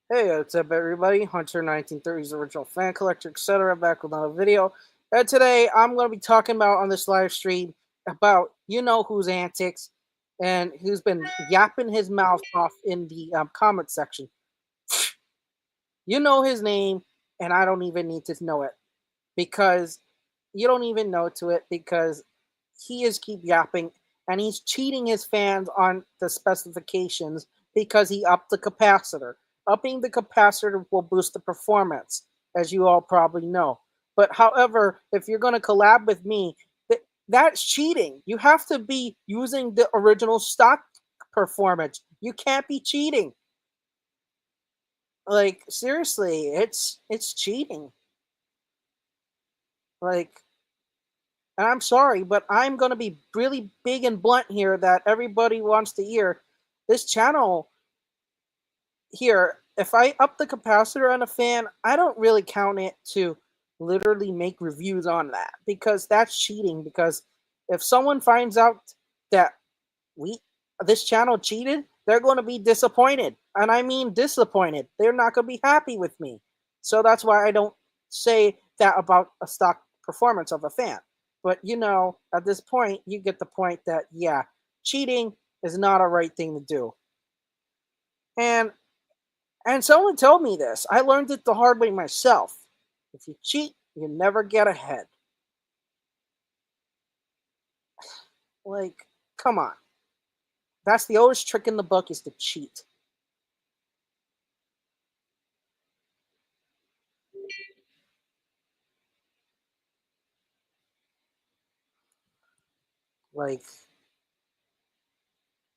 Hey, what's up, everybody? Hunter 1930s original fan collector, etc. Back with another video. And today I'm going to be talking about on this live stream about who's antics and who's been yapping his mouth off in the comment section. You know his name, and I don't even need to know it because you don't even know to it because he is keep yapping and he's cheating his fans on the specifications because he upped the capacitor. Upping the capacitor will boost the performance, as you all probably know. But however, if you're going to collab with me, that's cheating. You have to be using the original stock performance. You can't be cheating. Like seriously, it's cheating. Like, and I'm sorry, but I'm going to be really big and blunt here that everybody wants to hear. This channel here, if I up the capacitor on a fan, I don't really count it to literally make reviews on that because that's cheating. Because if someone finds out that we this channel cheated, they're going to be disappointed. And I mean disappointed. They're not going to be happy with me. So that's why I don't say that about a stock performance of a fan. But at this point, you get the point that yeah, cheating is not a right thing to do. And someone told me this. I learned it the hard way myself. If you cheat, you never get ahead. Like, come on. That's the oldest trick in the book is to cheat. Like,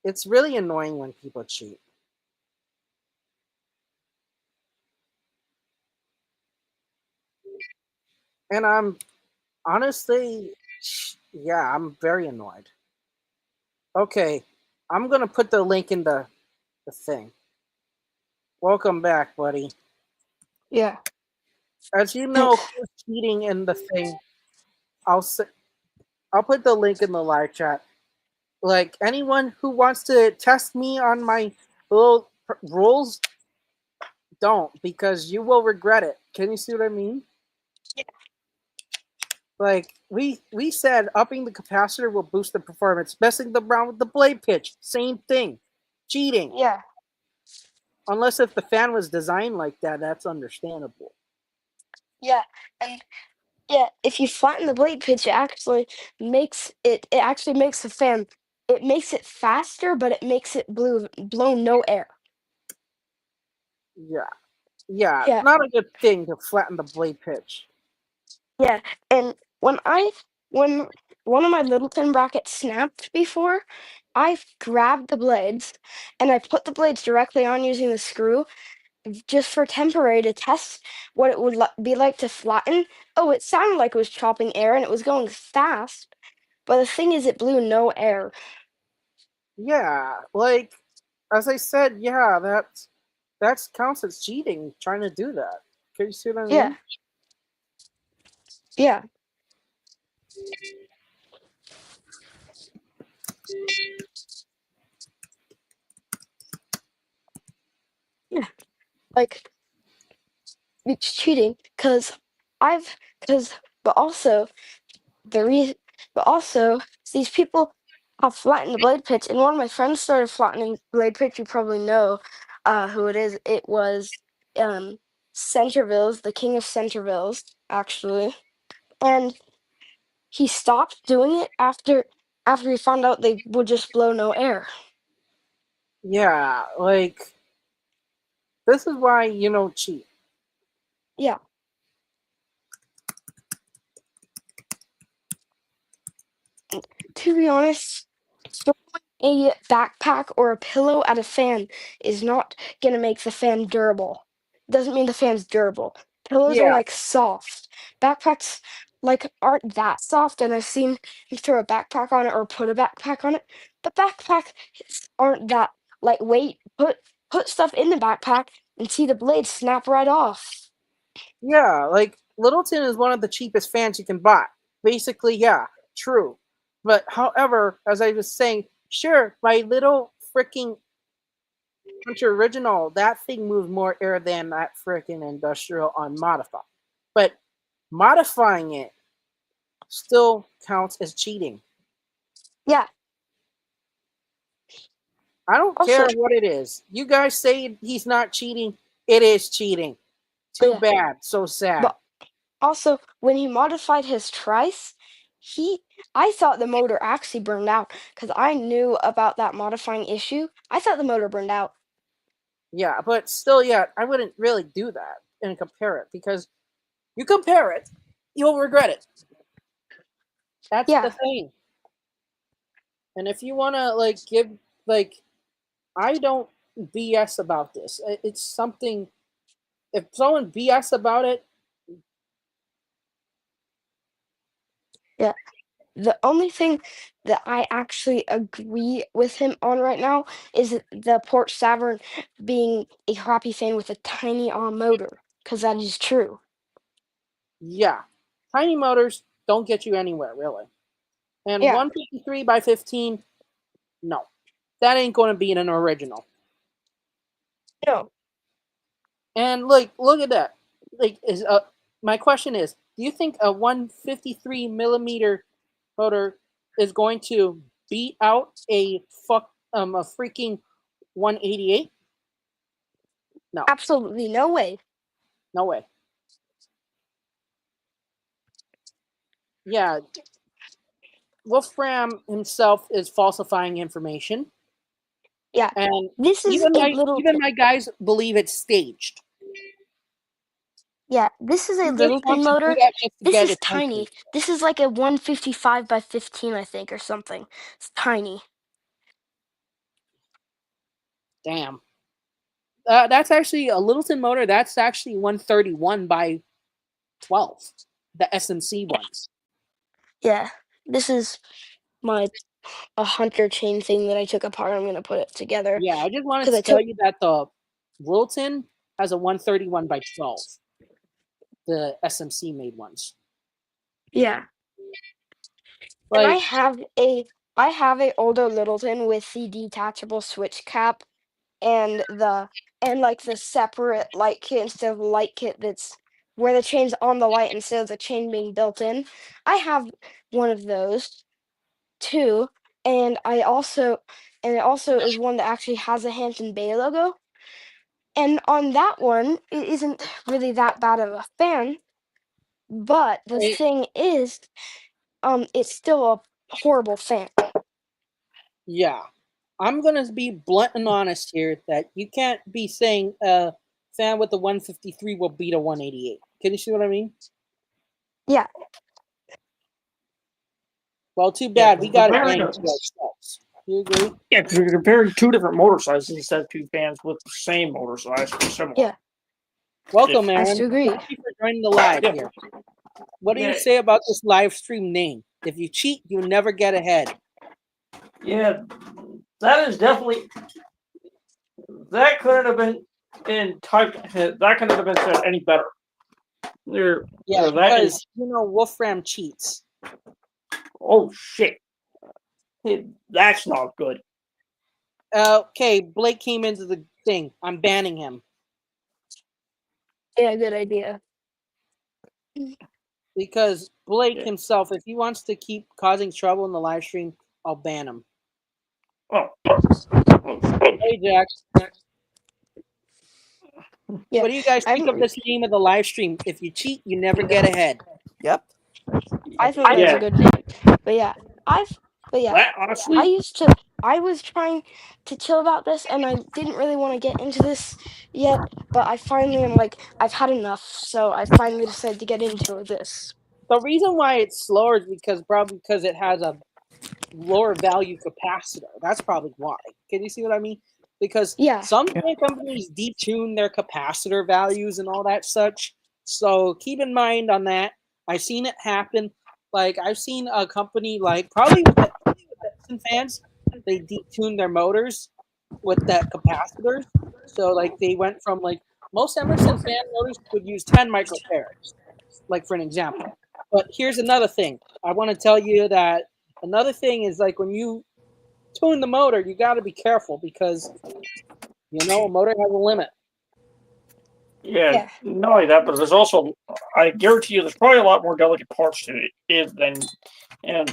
it's really annoying when people cheat. And I'm honestly, yeah, I'm very annoyed. Okay, I'm gonna put the link in the thing. Welcome back, buddy. Yeah. As you know, who's cheating in the thing? I'll say, I'll put the link in the live chat. Like anyone who wants to test me on my little rules, don't because you will regret it. Can you see what I mean? Yeah. Like we said, upping the capacitor will boost the performance. Messing around with the blade pitch, same thing. Cheating. Yeah. Unless if the fan was designed like that, that's understandable. Yeah. And yeah, if you flatten the blade pitch, it actually makes the fan it makes it faster, but it makes it blow no air. Yeah. Yeah. Yeah. Not a good thing to flatten the blade pitch. Yeah. And when one of my Littleton brackets snapped before, I grabbed the blades and I put the blades directly on using the screw just for temporary to test what it would be like to flatten. Oh, it sounded like it was chopping air and it was going fast, but the thing is, it blew no air. Yeah. Like as I said, yeah, that's counts as cheating trying to do that. Can you see what I Yeah, mean? yeah, yeah. Like it's cheating because I've because but also the reason but also these people have flattened the blade pitch, and one of my friends started flattening blade pitch. You probably know who it is. It was um Centerville's, the king of Centerville's, actually. And he stopped doing it after he found out they would just blow no air. Yeah, like this is why you don't cheat. Yeah. To be honest, throwing a backpack or a pillow at a fan is not gonna make the fan durable. Doesn't mean the fan's durable. Pillows are Yeah, like soft. Backpacks like aren't that soft, and I've seen you throw a backpack on it or put a backpack on it. But backpacks aren't that lightweight. Put stuff in the backpack and see the blade snap right off. yeah, like Littleton is one of the cheapest fans you can buy. Basically, yeah, true. But however, as I was saying, sure, my little freaking Hunter Original, that thing moves more air than that freaking industrial unmodified. But modifying it still counts as cheating. Yeah. I don't Also, care what it is. You guys say he's not cheating. It is cheating. Too yeah. bad. So sad. But also, when he modified his trice, he I thought the motor actually burned out because I knew about that modifying issue. I thought the motor burned out. Yeah, but still, yeah, I wouldn't really do that and compare it because you compare it, you'll regret it. That's the Yeah. thing. And if you want to like give like I don't BS about this. It's something if someone BS about it, Yeah. The only thing that I actually agree with him on right now is the Port Savern being a crappy fan with a tiny motor, because that is true. yeah. Tiny motors don't get you anywhere really. And Yeah. 153 by 15, no. That ain't going to be an original. No. And look at that. Like is my question is, do you think a 153 millimeter motor is going to beat out a freaking 188? No, Absolutely no way. no way. Yeah, Wolfram himself is falsifying information, Yeah. and This is even a my little even my guys believe it's staged. Yeah, this is a He just Littleton wants to do motor. that just to This get is attention. tiny. This is like a 155 by 15, I think, or something. It's tiny. Damn. That's actually a Littleton motor. That's actually 131 by 12, the SMC ones. Yeah, this is my a hunter chain thing that I took apart. I'm gonna put it together Yeah, I just wanted because I to tell took. you that the Littleton has a 131 by 12, the SMC made ones. Yeah, and Like, I have a older Littleton with the detachable switch cap and like the separate light kit instead of the light kit that's where the chain's on the light instead of the chain being built in. I have one of those too, and it also is one that actually has a Hampton Bay logo. And on that one, it isn't really that bad of a fan, but the right, thing is, it's still a horrible fan. yeah. I'm going to be blunt and honest here that you can't be saying a fan with the 153 will beat a 188. Can you see what I mean? Yeah, Well, too Yeah, bad. We got it gang to ourselves. You agree? yeah, because you're comparing two different motor sizes instead of two fans with the same motor size or similar. yeah, Welcome, If- I Aaron. still agree. Thank you for joining the live Yeah. here. What do you Yeah. say about this live stream name? If you cheat, you never get ahead. Yeah, that is definitely that couldn't have been that couldn't have been said any better. There, Yeah, that because is Wolfram cheats. oh shit. That's not good. Okay, Blake came into the thing. I'm banning him Yeah, good idea. because Blake Yeah. himself, if he wants to keep causing trouble in the live stream, I'll ban him. Oh. Hey, Jax. Yeah, What do you guys think of I'm. this name of the live stream? If you cheat, you never get ahead. Yep. I think that's Yeah. a good name. But yeah, That honestly, I was trying to chill about this and I didn't really want to get into this yet, but I finally am like, I've had enough, so I finally decided to get into this. The reason why it's slower is because it has a lower value capacitor. That's probably why. Can you see what I mean? Because Yeah, some companies detune their capacitor values and all that such. So keep in mind on that. I've seen it happen. Like I've seen a company like probably with the Edison fans, they detuned their motors with that capacitors. So like they went from like most Emerson fan motors would use 10 microfarads, like for an example. But here's another thing. I want to tell you that another thing is like when you tune the motor, you got to be careful because You know, a motor has a limit. Yeah, not only that, but there's also, I guarantee you, there's probably a lot more delicate parts to it than, and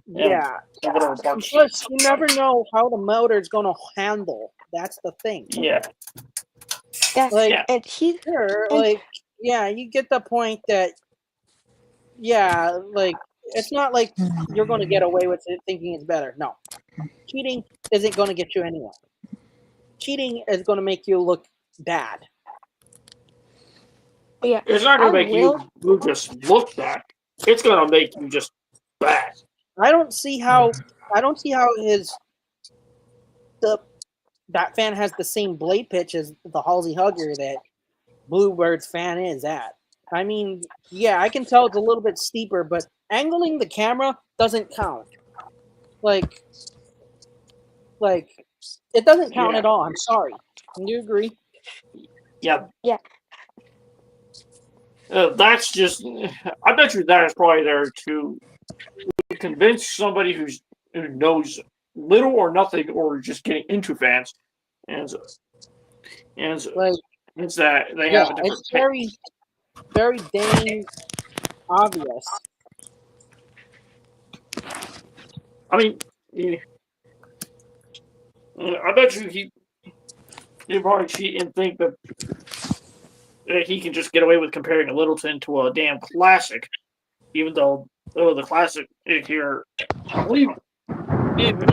Yeah. whatever parts. Plus, you never know how the motor is going to handle. That's the thing. Yeah, Yeah, Like, yeah. and he sure, and- like, yeah, you get the point that, yeah, like, it's not like you're going to get away with it thinking it's better. No. Cheating isn't going to get you anywhere. Cheating is going to make you look bad. yeah, It's not I gonna make you just look bad. It's gonna make you just bad. I don't see how that fan has the same blade pitch as the Halsey Hugger that Bluebird's fan is at. I mean, yeah, I can tell it's a little bit steeper, but angling the camera doesn't count. Like it doesn't count Yeah. at all. I'm sorry. Can you agree? Yeah. Yeah. That's just. I bet you that is probably there to convince somebody who knows little or nothing, or just getting into fans, and Like, it's that they yeah, have a different. it's very, very dang obvious. I mean, I bet you he probably cheat and think that he can just get away with comparing a Littleton to a damn classic, even though the classic here, I believe, even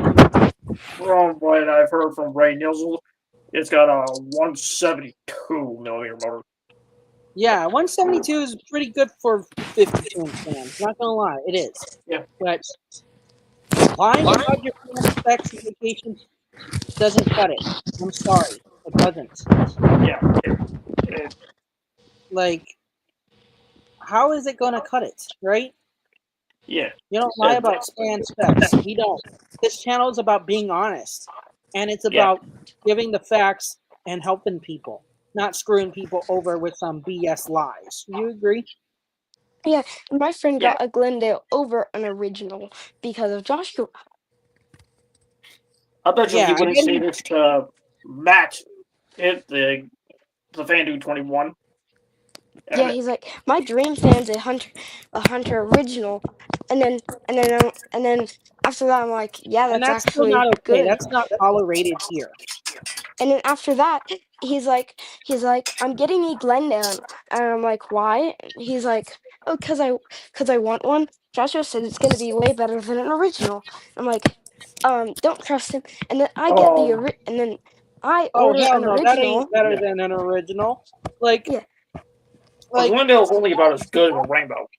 from what I've heard from Ray Nizzle, it's got a 172 millimeter motor. Yeah, 172 is pretty good for 52-inch fans. Not gonna lie, it is. Yeah. But lying about your fan specifications doesn't cut it. I'm sorry, it doesn't. Yeah. Like, how is it gonna cut it, right? Yeah. You don't lie about fan specs. We don't. This channel is about being honest, and it's about giving the facts and helping people, not screwing people over with some BS lies. You agree? Yeah, my friend Yeah. got a Glendale over an original because of Joshua. I bet you Yeah, he I wouldn't didn't- say this to Matt at the fan dude 21. Yeah, he's like, my dream fan's a Hunter original, and then after that, I'm like, yeah, and that's that's still actually not okay. good. That's not tolerated here. And then after that, he's like, I'm getting a Glendale, and I'm like, why? He's like, oh, cause I want one. Joshua said it's gonna be way better than an original. I'm like, don't trust him. And then I get and then I Oh order hell an no, that original. ain't better Yeah. than an original. Like, Yeah. Like, Glendale's only about as good as a Rainbow.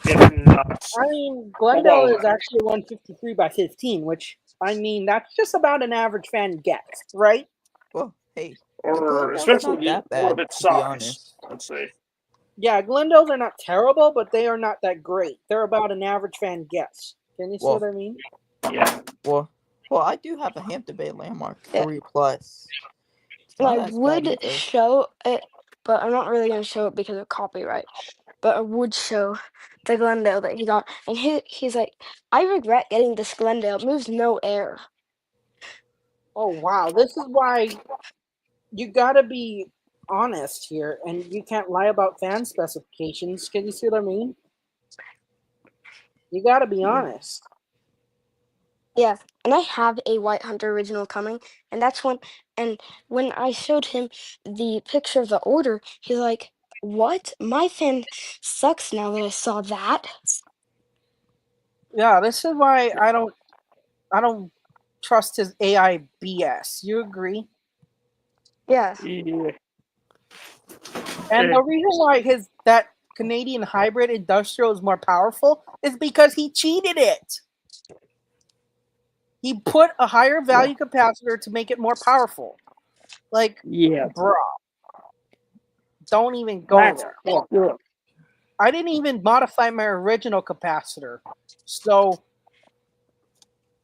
If not. I mean, Glendale Although- is actually 153 by 15, which I mean that's just about an average fan gets, right? Well, hey, Or Glendale's especially not that a bad, little bit to be size, honest. let's say. Yeah, Glendales are not terrible, but they are not that great. They're about an average fan gets. Can you see Well- what I mean? Yeah. Well, I do have a Hampton Bay Landmark Yeah. 3 Plus. It's And not I as bad would either. show it, but I'm not really gonna show it because of copyright. But I would show the Glendale that he got, and he's like, I regret getting this Glendale. It moves no air. Oh wow, this is why you gotta be honest here, and you can't lie about fan specifications. Can you see what I mean? You gotta be honest. Yeah, and I have a White Hunter original coming, and that's when. And when I showed him the picture of the order, he's like, "What? My fan sucks now that I saw that." Yeah, this is why I don't trust his AI BS. You agree? Yeah, Yeah. And the reason why that Canadian hybrid industrial is more powerful is because he cheated it. He put a higher value capacitor to make it more powerful. Like, Yeah. bro, don't even go That's there. fucked up. I didn't even modify my original capacitor. So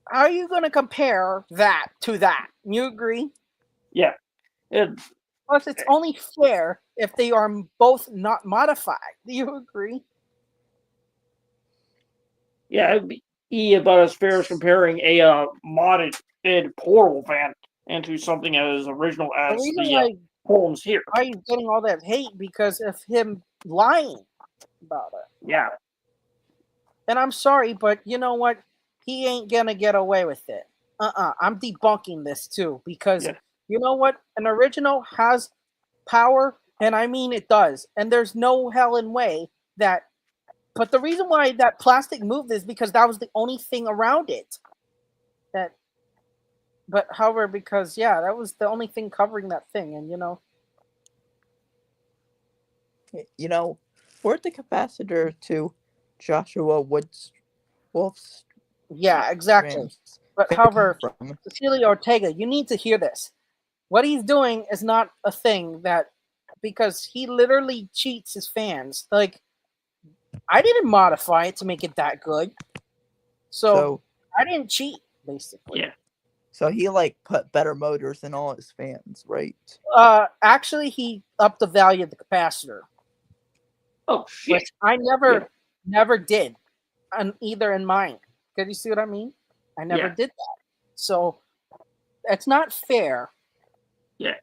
how are you going to compare that to that? You agree? Yeah. It, Plus, it's only fair if they are both not modified. Do you agree? yeah, it'd be about as fair as comparing a modded portable fan into something as original The as reason the poems here. why he's getting all that hate because of him lying about it. Yeah. And I'm sorry, but you know what? He ain't gonna get away with it. I'm debunking this too because Yeah. you know what? An original has power, and I mean it does. And there's no hell in way that. But the reason why that plastic moved is because that was the only thing around it. That. But however, because that was the only thing covering that thing, and You know, for the capacitor to Joshua Wolf's exactly. Rams But come however, from. Cecilia Ortega, you need to hear this. What he's doing is not a thing that because he literally cheats his fans. Like I didn't modify it to make it that good. So I didn't cheat, basically. Yeah. So he like put better motors in all his fans, right? Actually he upped the value of the capacitor. Oh shit. Which I never did. Either in mine. Can you see what I mean? I never Yeah. did that. So it's not fair. Yeah.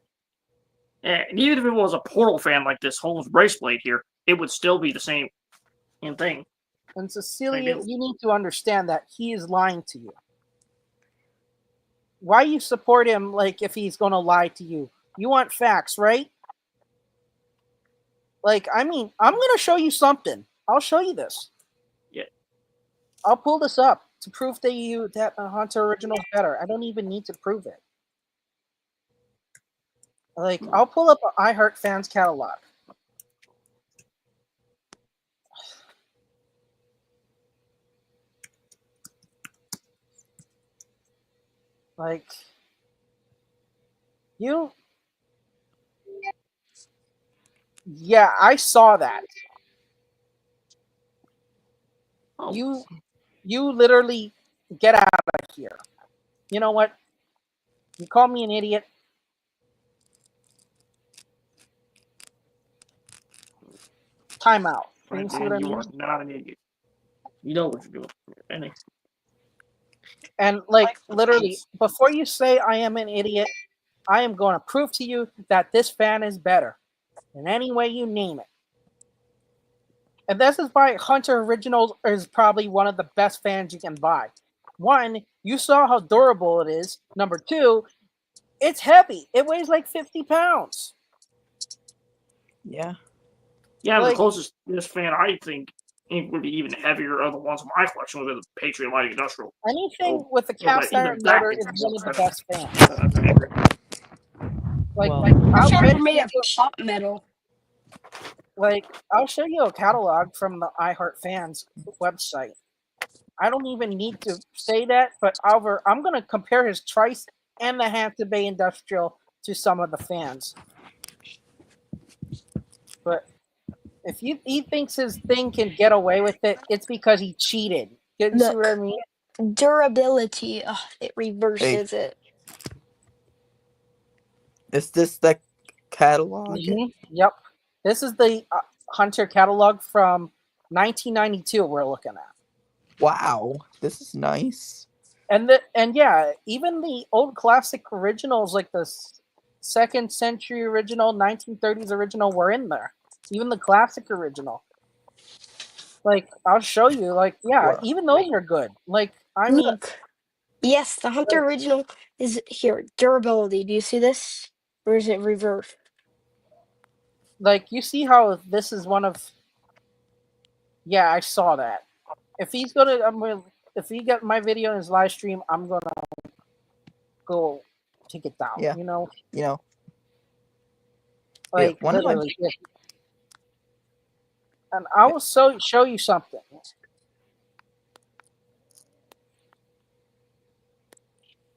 And even if it was a Portal fan like this Holmes Braceblade here, it would still be the same thing. And Cecilia, Maybe. you need to understand that he is lying to you. Why you support him like if he's going to lie to you? You want facts, right? Like, I mean, I'm going to show you something. I'll show you this. Yeah. I'll pull this up to prove that Hunter Original is better. I don't even need to prove it. Like, I'll pull up an iHeart Fans catalog. Like, yeah, I saw that. Oh. You literally get out of here. You know what? You call me an idiot. Time out. Can you Right, see man, what I you mean? are not an idiot. You know what you're doing. Anyway. And like literally, before you say I am an idiot, I am going to prove to you that this fan is better in any way you name it. And this is why Hunter Originals is probably one of the best fans you can buy. One, you saw how durable it is. Number two, it's heavy. It weighs like 50 pounds. Yeah. Yeah, Like- the closest this fan I think would be even heavier are the ones in my collection with the Patriot Light Industrial. Anything with a Well, cast even iron that motor is is one of the better. best fans. Like, Well, I'll Sure, bet made you- of hot metal. like I'll show you a catalog from the iHeart Fans website. I don't even need to say that, but however, I'm going to compare his Trice and the Hampton Bay Industrial to some of the fans. But if he thinks his thing can get away with it, it's because he cheated. You see what I Look. mean? Durability. It reverses it. is this the catalog? Mhm. Yep. This is the Hunter catalog from 1992 we're looking at. Wow, this is nice. And yeah, even the old classic originals like the second century original, 1930s original were in there. Even the classic original. Like I'll show you. Like Wow. even those are good. Like I mean, Look. Yes, the Hunter Original is here. Durability. Do you see this? Or is it reversed? like you see how this is one of. Yeah, I saw that. If he's if he got my video in his live stream, I'm gonna go take it down. Yeah. You know, You know, like one of my- literally. And I will show you something.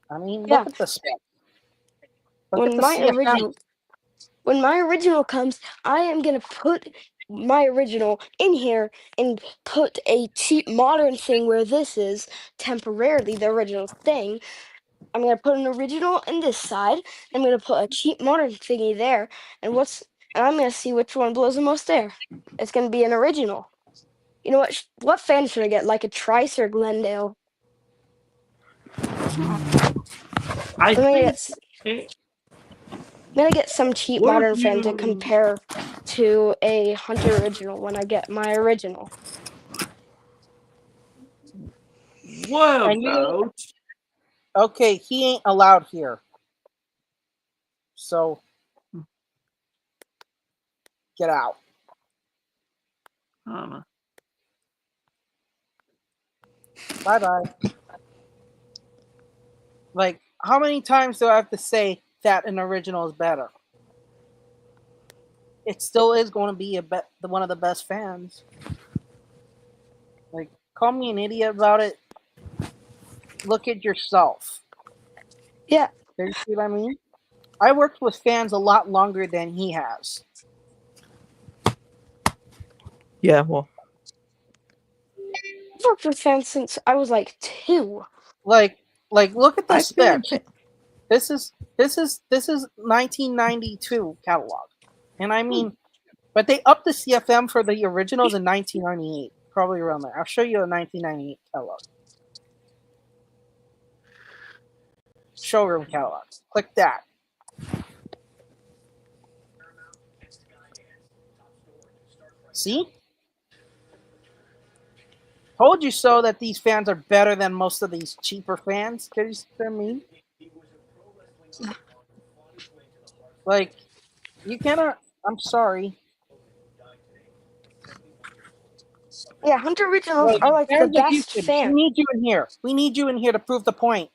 I mean, Yeah. look at the spec. Look When at the my CFM. original when my original comes, I am gonna put my original in here and put a cheap modern thing where this is temporarily the original thing. I'm gonna put an original in this side. I'm gonna put a cheap modern thingy there, and I'm gonna see which one blows the most air. It's gonna be an original. You know what? What fan should I get? Like a Trice or Glendale? I I'm gonna think get Eh, I'm gonna get some cheap What if modern fan to you- compare to a Hunter original when I get my original. What And you about? okay, he ain't allowed here. So get out. I don't know. Bye bye. Like, how many times do I have to say that an original is better? It still is going to be one of the best fans. Like, call me an idiot about it. Look at yourself. Yeah, Do you see what I mean? I worked with fans a lot longer than he has. Yeah, well, I've worked with fans since I was like 2. Like, look at the I've been in specs. This is 1992 catalog, and I mean, but they upped the CFM for the originals in 1998, probably around there. I'll show you a 1998 catalog. Showroom catalog. Click that. See? Told you so that these fans are better than most of these cheaper fans. Can you see what I mean? Like, you cannot. I'm sorry. Yeah, Hunter originals Like, are like the fans of best Houston, we fan. need you in here. We need you in here to prove the point.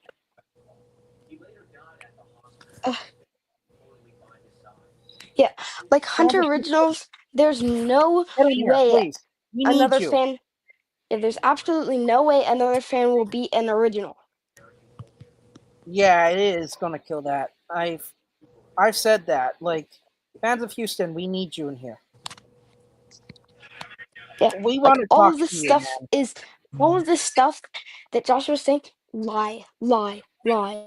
Yeah, like Fans Hunter of Houston, originals, there's no get in here, way please. We need another you. fan. Yeah, there's absolutely no way another fan will beat an original. Yeah, it is gonna kill that. I've said that. Like, fans of Houston, we need you in here. Yeah, We like want to all talk of to this you, stuff man. is all of this stuff that Joshua was saying. Lie, lie, lie.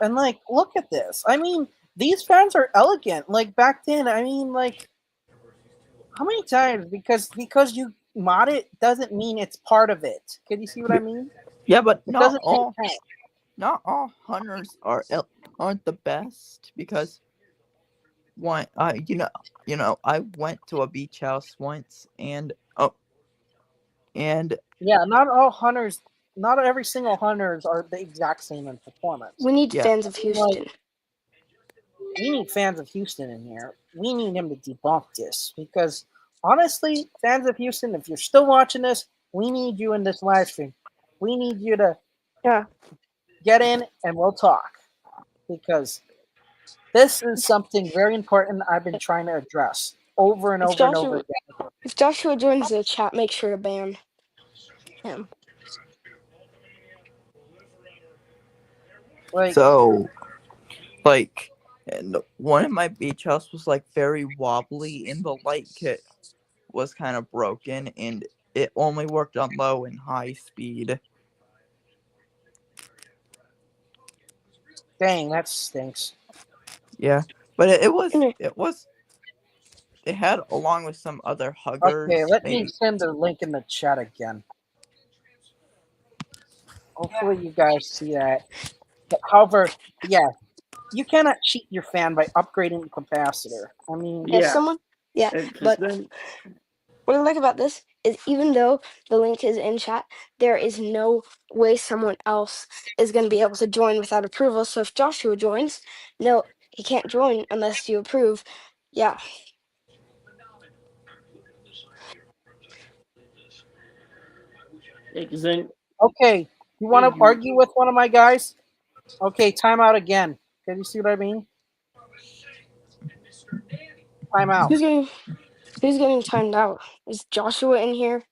And like, look at this. I mean, these fans are elegant. Like back then, I mean, like, how many times? Because you mod it doesn't mean it's part of it. Can you see what I mean? yeah, but It doesn't make sense. not all hunters aren't the best because one, I went to a beach house once and and Yeah, not all hunters, not every single hunters are the exact same in performance. We need Yeah. fans of Houston. We need fans of Houston in here. We need him to debunk this because honestly, fans of Houston, if you're still watching this, we need you in this live stream. We need you to Yeah, get in and we'll talk because this is something very important I've been trying to address over and if over and over Joshua again. if Joshua joins the chat, make sure to ban him. Like, so like and one of my beach house was like very wobbly and the light kit was kind of broken and it only worked on low and high speed. dang, that stinks. Yeah, but Anyway, it had along with some other Okay, huggers let me maybe. send the link in the chat again. Hopefully you guys see that. But however, yeah, you cannot cheat your fan by upgrading the capacitor. I mean, if Yeah. someone, yeah, but Then what I like about this is even though the link is in chat, there is no way someone else is going to be able to join without approval. So if Joshua joins, no, he can't join unless you approve. Yeah, then okay, you want to argue with one of my guys? Okay, time out again. Can you see what I mean? Time out. who's getting timed out? Is Joshua in here?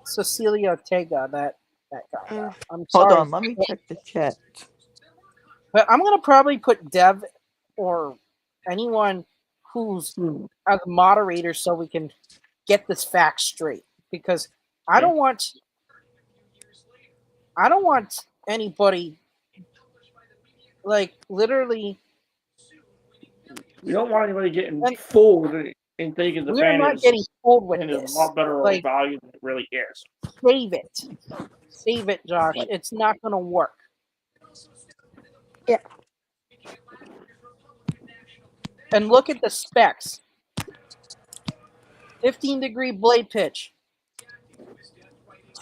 Cecilia Ortega, that guy. Mm. I'm Hold sorry, on, let me check the chat. but I'm gonna probably put Dev or anyone who's as a moderator so we can get this fact straight because I Okay. don't want anybody like literally. we don't want anybody getting And fooled and thinking the we're fan not is getting fooled with and is a this. lot better Like, value than it really is. save it, Josh. Like, It's not gonna work. Yeah. And look at the specs. 15-degree blade pitch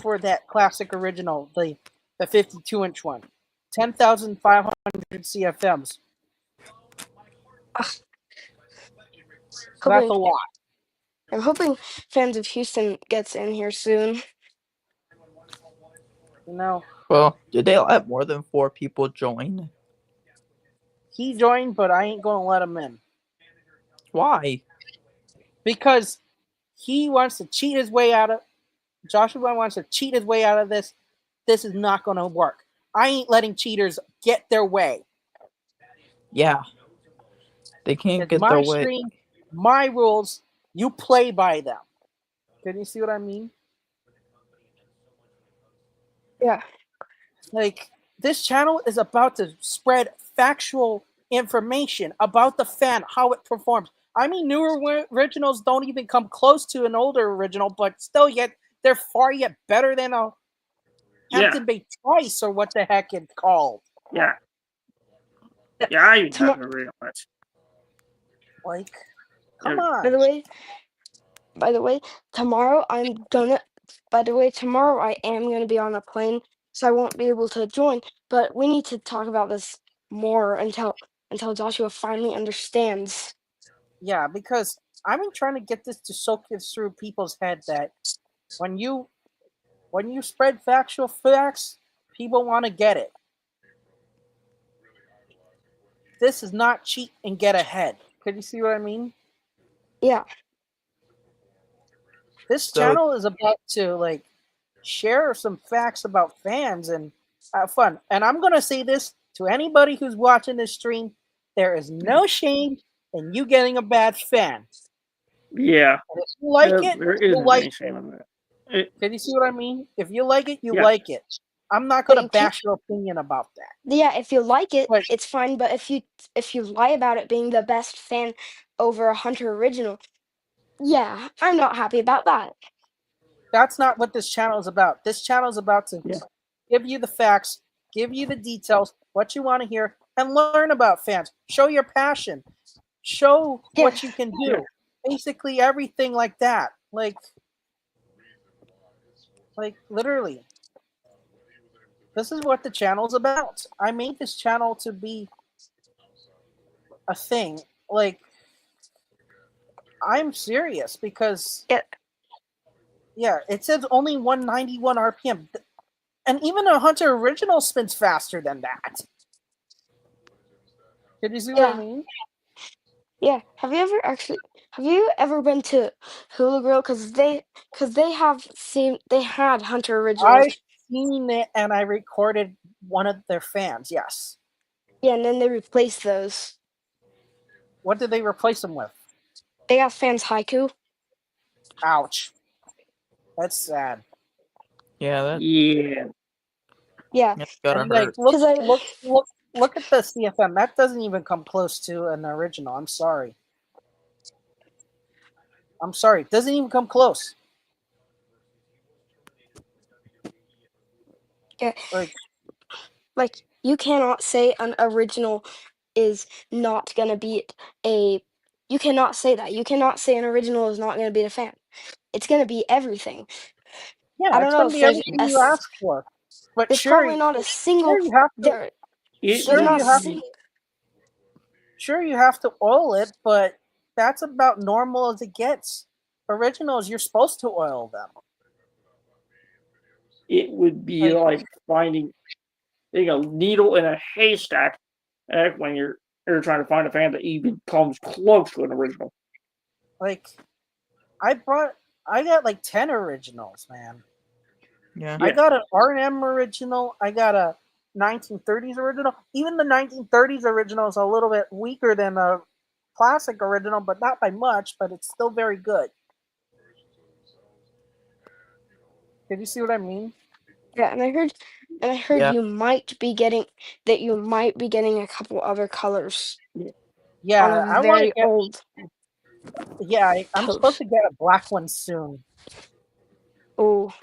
for that classic original, the 52-inch one. 10,500 CFMs. So that's a Hoping, lot. I'm hoping Fans of Houston gets in here soon. You know, Well, did they let more than 4 people join? he joined, but I ain't gonna let him in Why? because he wants to cheat his way out of. Joshua wants to cheat his way out of this. This is not gonna work. I ain't letting cheaters get their way. Yeah. They can't It's get my their way. stream, my rules. You play by them. Can you see what I mean? Yeah. Like, this channel is about to spread factual information about the fan, how it performs. I mean, newer originals don't even come close to an older original, but still, yet they're far yet better than a Yeah, Hampton Bay Twice or what the heck it's called. yeah, yeah. I even Tomo- have to realize. Like, come Yeah. on. By the way, tomorrow I am gonna be on a plane, so I won't be able to join. But we need to talk about this more until Joshua finally understands. Yeah, because I've been trying to get this to soak this through people's head that when you spread factual facts, people want to get it. This is not cheat and get ahead. Could you see what I mean? Yeah, This So- channel is about to like share some facts about fans and have fun. And I'm gonna say this to anybody who's watching this stream: there is no shame in you getting a bad fan. Yeah, And if you like it, there you isn't like any it. shame in that. It, Can you see what I mean? If you like it, you Yeah. like it. I'm not But gonna you can't- bash your opinion about that. yeah. If you like it, But- it's fine. But if you lie about it being the best fan over a Hunter original, yeah, I'm not happy about that. That's not what this channel is about. This channel is about to Yeah. give you the facts, give you the details, what you want to hear, and learn about fans. Show your passion. Show what you can do. Yeah. Basically everything like that. Like literally. This is what the channel's about. I made this channel to be a thing. Like, I'm serious because Yeah. yeah, it says only 191 RPM. And even a Hunter original spins faster than that. Did you see what I Yeah. mean? Yeah. Have you ever been to Hula Grill? Because they had Hunter originals. I've seen it and I recorded one of their fans, yes. Yeah, and then they replaced those. What did they replace them with? They got fans haiku. Ouch. That's sad. Yeah, that yeah, Yeah, that's gotta And like hurt. look 'Cause I- look at the CFM. That doesn't even come close to an original. I'm sorry. It doesn't even come close. Yeah. Like you cannot say an original is not gonna beat a. You cannot say that. You cannot say an original is not gonna beat a fan. It's gonna be everything. yeah, I don't it's know gonna if be there's everything a you s- ask for. But There's sure, probably not a single. sure you have to There, It Sure, there's not you a have- sing- sure you have to oil it, but that's about normal as it gets. Originals, you're supposed to oil them. it would be like finding a needle in a haystack when you're trying to find a fan that even comes close to an original. Like I got like 10 originals, man. Yeah. I got an R&M original. I got a 1930s original. Even the 1930s original is a little bit weaker than a classic original, but not by much, but it's still very good. Did you see what I mean? Yeah, and I heard Yeah. you might be getting a couple other colors Yeah, on a I want to very get. old. Yeah, I'm toast. supposed to get a black one soon, Oh,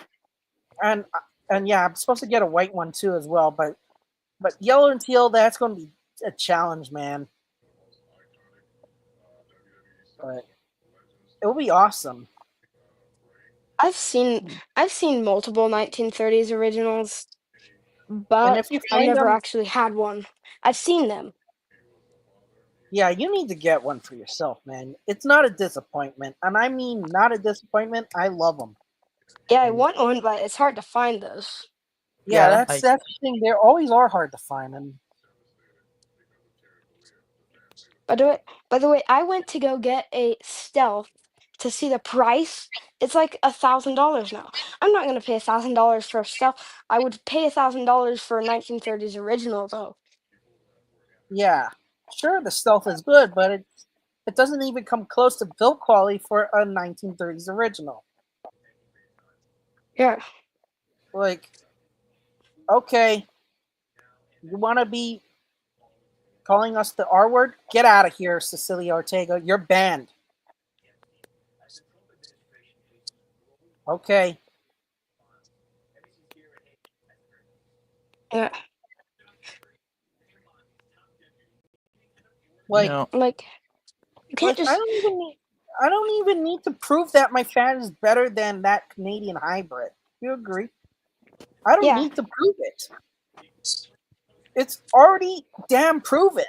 and yeah, I'm supposed to get a white one too as well. But yellow and teal, that's going to be a challenge, man. but it will be awesome. I've seen multiple 1930s originals, And but if you I've find never them, actually had one. I've seen them. yeah, you need to get one for yourself, man. It's not a disappointment, and I mean not a disappointment. I love them. Yeah, I And want one, but it's hard to find those. yeah, Yeah, that's the thing. They always are hard to find, and By the way, I went to go get a stealth to see the price. It's like $1,000 now. I'm not gonna pay $1,000 for a stealth. I would pay $1,000 for a 1930s original though. yeah, sure, the stealth is good, but it doesn't even come close to build quality for a 1930s original. Yeah. Like, okay, you want to be calling us the R word? Get out of here, Cecilia Ortega. You're banned. Okay. Yeah. Like, no, Like you can't like just I don't even need to prove that my fan is better than that Canadian hybrid. You agree? I don't yeah. need to prove it. It's already damn proven.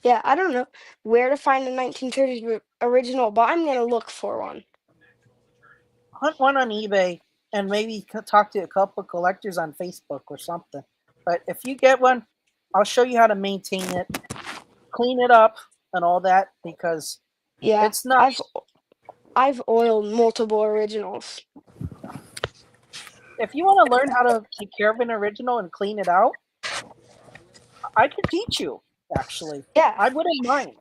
Yeah, I don't know where to find a 1930s original, but I'm gonna look for one. Hunt one on eBay and maybe talk to a couple collectors on Facebook or something. But if you get one, I'll show you how to maintain it, clean it up, and all that because Yeah, it's not. I've oiled multiple originals. If you want to learn how to take care of an original and clean it out, I could teach you. Actually, Yeah, I wouldn't mind.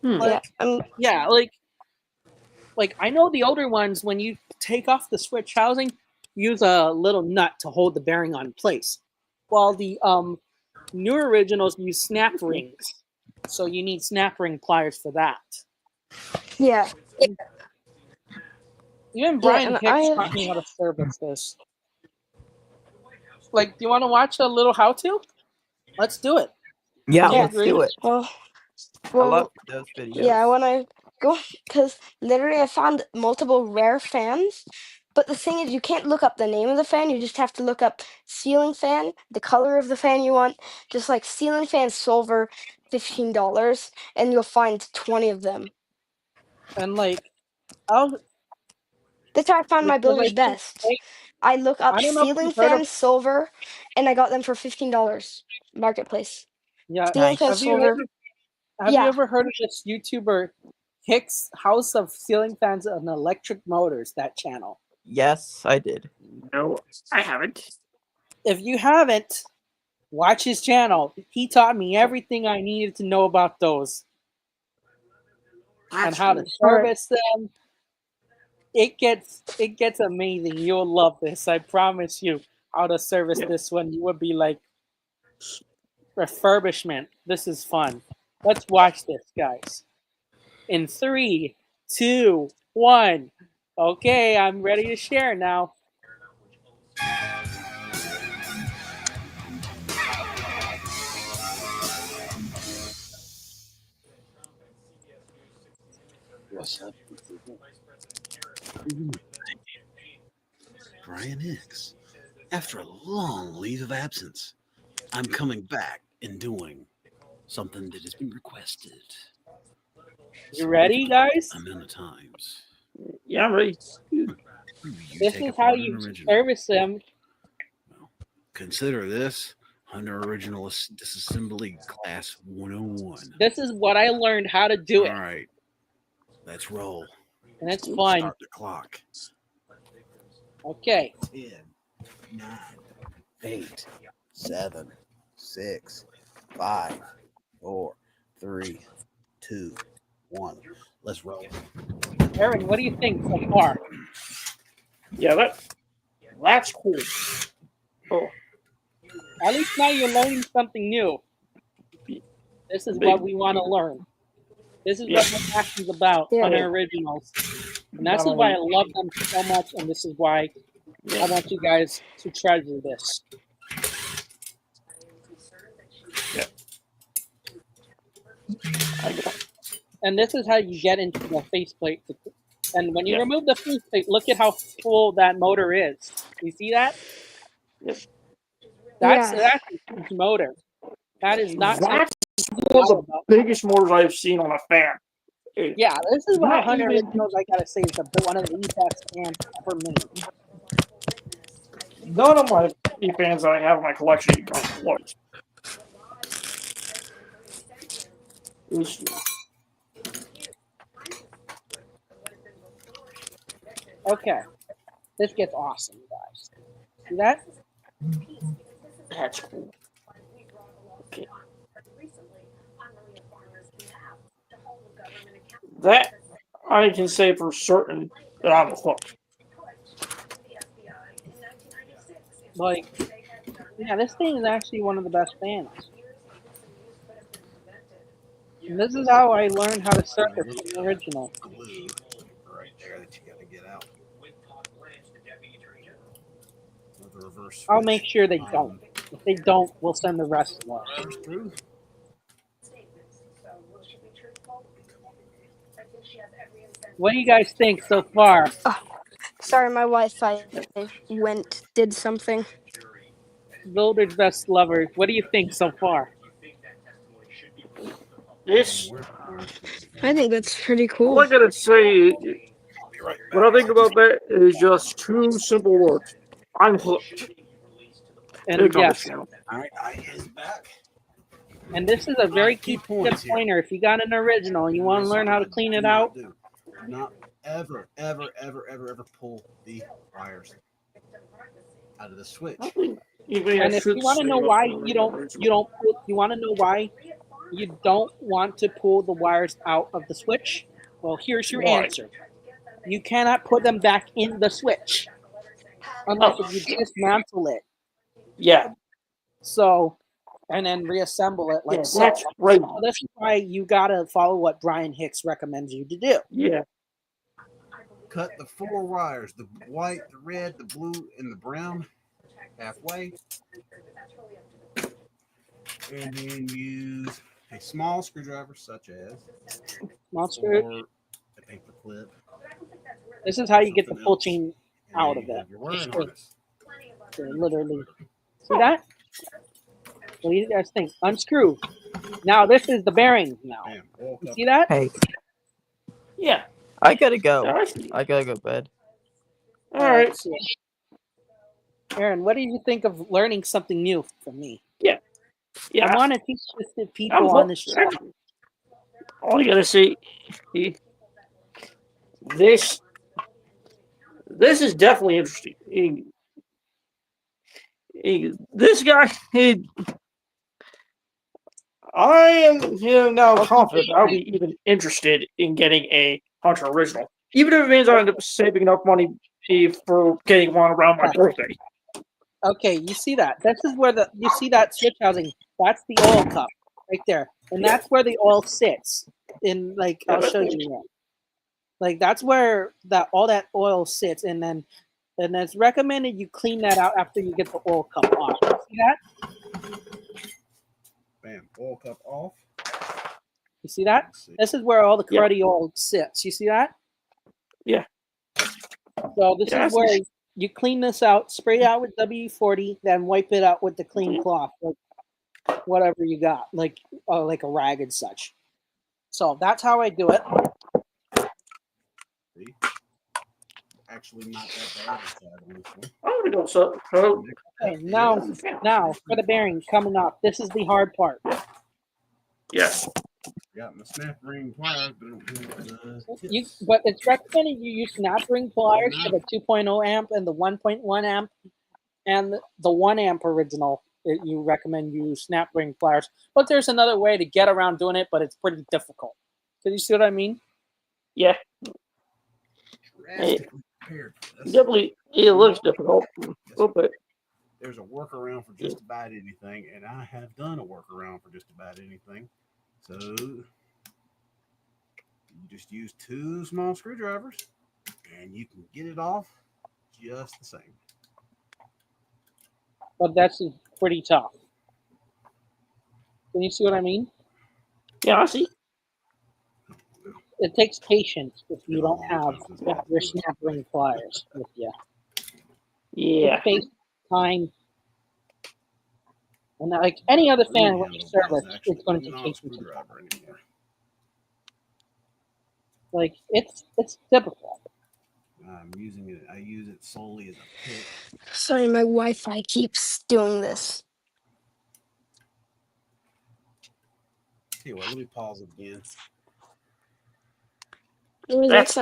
yeah. Like, yeah, like I know the older ones. When you take off the switch housing, use a little nut to hold the bearing on place, while the newer originals use snap rings. So you need snap ring pliers for that. Yeah, Even yeah, Brian and Hicks taught me how to service this. Like, do you want to watch a little how-to? Let's do it. yeah, Do you let's agree? do it. well, I love well, those videos. yeah. When I go, because literally I found multiple rare fans, but the thing is, you can't look up the name of the fan. You just have to look up ceiling fan, the color of the fan you want, just like ceiling fan silver, $15, and you'll find 20 of them. And like, I'll That's how I found my because builder's best. I look I up don't know if ceiling you've heard of fan silver, and I got them for $15 marketplace. yeah. Ceiling fan Nice. silver. Have you Yeah. ever heard of this YouTuber Hicks House of Ceiling Fans and Electric Motors? That channel. Yes, I did. No, I haven't. If you haven't, watch his channel. He taught me everything I needed to know about those and That's how to cool. service them. It gets amazing. You'll love this. I promise you. How to service Yeah. this one, you would be like refurbishment. This is fun. Let's watch this, guys. In 3, 2, 1. Okay, I'm ready to share now. What's up? Brian Hicks. After a long leave of absence, I'm coming back and doing something that has been requested. You ready, guys? Amount of times. Yeah, I'm ready. You This take is apart how an you original. service them. Consider this under original disassembly class 101. This is what I learned how to do it, All right, let's roll. and it's fun. Start the clock. Okay. 10, 9, 8, 7, 6, 5, 4, 3, 2, 1. Let's roll. Aaron, what do you think so far? Yeah, that's cool. Oh, At least now you're learning something new. This is what we want to learn. This is what my passion's about on our originals. And that's why I love them so much, and this is why I want you guys to treasure this. I got And this is how you get into the faceplate. And when you Yeah. remove the faceplate, look at how full that motor is. You see that? Yep. That's Yeah. a huge motor. That is not something That's to one of lie the about. biggest motors I've seen on a fan. Yeah, this is why Not Hunter even- Originals, I gotta say, is one of the best fans ever made. None of my fans that I have in my collection even come close. Okay, this gets awesome, guys. See that? That's cool. Okay. That I can say for certain that I'm hooked. Like, yeah, this thing is actually one of the best fans. And this is how I learned how to surface from the original. Glue right there that you got to get out. With the reverse I'll switch. make sure they don't. If they don't, we'll send the rest of us. First through. What do you guys think so far? Sorry, my Wi-Fi did something. Builder's Best Lovers, what do you think so far? This, I think that's pretty cool. all I gotta say, what I think about that is just two simple words. I'm hooked. And It's on yes, this channel. All right, I is back. and this is a very key points here. pointer. If you got an original and you want to learn how to clean it out, Do not ever, ever, ever, ever, ever pull the wires out of the switch. and if you want to know why you want to know why you don't want to pull the wires out of the switch, well, here's your Why? answer. You cannot put them back in the switch unless you dismantle it. Yeah, So, and then reassemble it like yeah, so. that's right. So this is why you gotta follow what Brian Hicks recommends you to do. Yeah, Cut the 4 wires, the white, the red, the blue, and the brown halfway. And then use a small screwdriver such as Small screw. or a paper clip. This is how you get the something full else. chain And out then of you it. have your wiring Just harness. literally. See that? What do you guys think? Unscrew. Now this is the bearing now. Bam, oil You cup. see that? Hey, yeah. I gotta go. I see. I gotta go to bed. All right. So, Aaron, what do you think of learning something new from me? Yeah, I want to teach this to I'm people on this hooked, channel. actually. All I gotta say, this is definitely interesting. This guy, I am now confident I'll be even interested in getting a Hunter original, even if it means I end up saving enough money for getting one around my birthday. Okay, you see that? This is where you see that switch housing. That's the oil cup right there, and that's where the oil sits. In like, I'll show you that. Like that's where all that oil sits, and then it's recommended you clean that out after you get the oil cup off. You see that? Bam, oil cup off. You see that? Let's see. This is where all the Yeah. cruddy oil sits. You see that? Yeah. So this Yeah, I is see. where you clean this out, spray it out with WD-40, then wipe it out with the clean cloth, like whatever you got, like a rag and such. So that's how I do it. See? Actually, not that bad inside on this one. I'm gonna go. So Okay, now for the bearing coming off. This is the hard part. yes, Got my snap ring pliers, but I don't have the tips. But it's recommended you use snap ring pliers for the 2.0 amp and the 1.1 amp and the 1 amp original. You recommend you use snap ring pliers. But there's another way to get around doing it, but it's pretty difficult. Do you see what I mean? yeah. Drastically prepared for this. Definitely, it looks difficult. But There's a workaround for just about anything, and I have done a workaround for just about anything. So you just use 2 small screwdrivers, and you can get it off just the same. But that's pretty tough. Can you see what I mean? yeah, I see. it takes patience if you Been a don't long have time since I've your been snap ring pliers with you. Yeah. Take patience, time, and like any other fan with your handle service, is it's actually going to not take a patience. screwdriver anymore. Like it's typical. I'm using it. I use it solely as a pick. Sorry, my Wi-Fi keeps doing this. Tell you what, let me pause it again. Oh, That's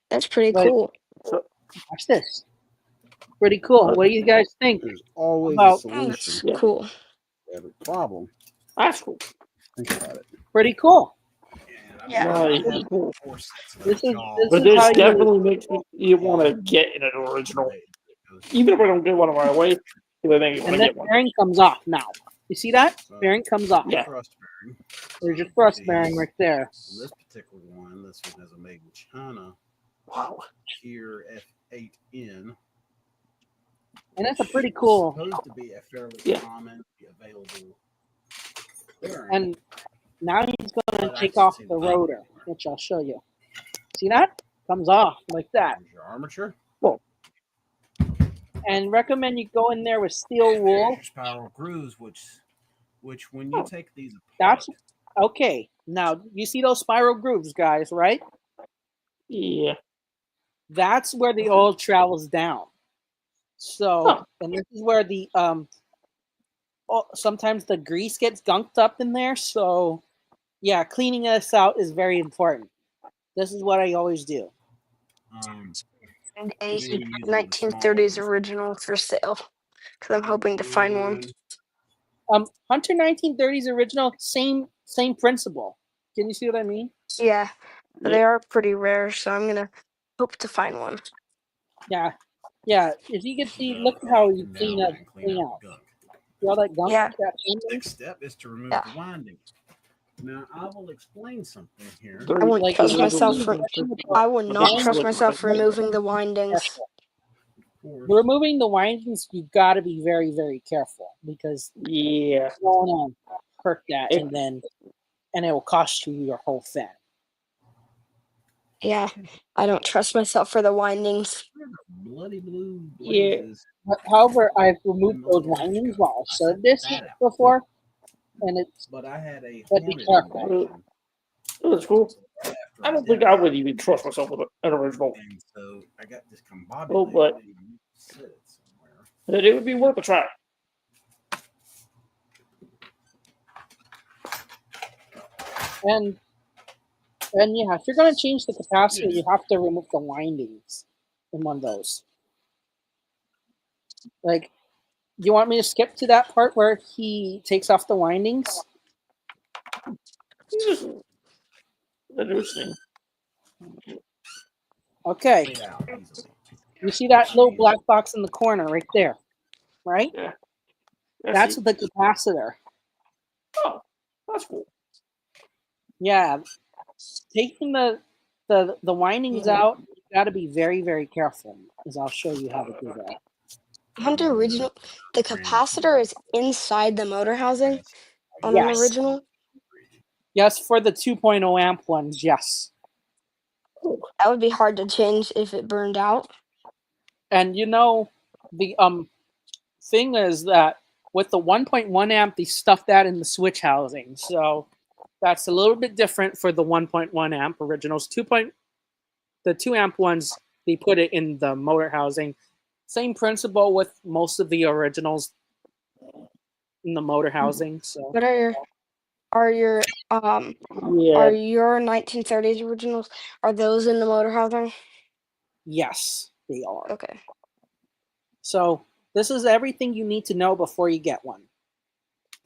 that's pretty Like cool. so, watch this. Pretty cool. What do you guys think There's always about a solution That's Yeah. cool. to every problem. that's cool. Think about it. pretty cool? And Yeah. No, I it's have cool. 4 sets of This is jaws. this But is this how you definitely makes you want to get in an original. Even if I don't get one right away, because I think you want and to this get one. bearing comes off now. You see that? So, Bearing comes off. Yeah. thrust bearing. There's your thrust See, bearing right there. This particular one, this one has a made in China Wow. Tier F8N. And it's a which pretty is cool. Supposed to be a fairly Yeah. common, available bearing. And now he's going But to I take can off see the the rotor, problem. which I'll show you. See that? Comes off like that. There's your armature. And recommend you go in there with steel And wool. there's your spiral grooves, which when you take these apart, That's okay. Now you see those spiral grooves, guys, right? Yeah. That's where the oil travels down. So, Huh. and this is where the sometimes the grease gets gunked up in there. So, yeah, cleaning this out is very important. This is what I always do. And a then you use the 1930s small original for sale because I'm hoping to find one. Hunter 1930s original, same principle. Can you see what I mean? Yeah, Yeah. they are pretty rare, so I'm gonna hope to find one. Yeah, yeah. If you can see, look at how you clean out. gunk. See all that gunk? Yeah. That in there? Next step is to remove Yeah. the windings. Now I will explain something here. I wouldn't Like, trust you know, myself the for. question with I would the not windings, trust myself for Careful. removing the windings. Of course, removing the windings, you got to be very, very careful because Yeah. you don't want to hurt that, It- and it will cost you your whole fan. Yeah, I don't trust myself for the windings. bloody blue Yeah. blazes. However, I've removed those windings while I served this before, and it's But I had a But be Hornet careful. injection Oh, that's cool. after I don't did think I it. would even trust myself with an original. And so I got this combobulated. Oh, but- and you sit it somewhere. But it would be worth a try. and yeah, if you're gonna change the capacitor, you have to remove the windings in one of those. Like, you want me to skip to that part where he takes off the windings? Interesting. Okay, Get out easily. you see that little black box in the corner right there, right? That's That's the capacitor. oh, that's cool. Yeah, taking the windings out, you got to be very, very careful, as I'll show you how to do that. Hunter original, the capacitor is inside the motor housing on an Yes. original. Yes, for the 2.0 amp ones, yes. That would be hard to change if it burned out. And you know, the thing is that with the 1.1 amp, they stuffed that in the switch housing, so that's a little bit different for the 1.1 amp originals. The 2 amp ones, they put it in the motor housing. Same principle with most of the originals in the motor housing. So What are your Yeah. are your 1930s originals? Are those in the motor housing? yes, they are. Okay. So this is everything you need to know before you get one.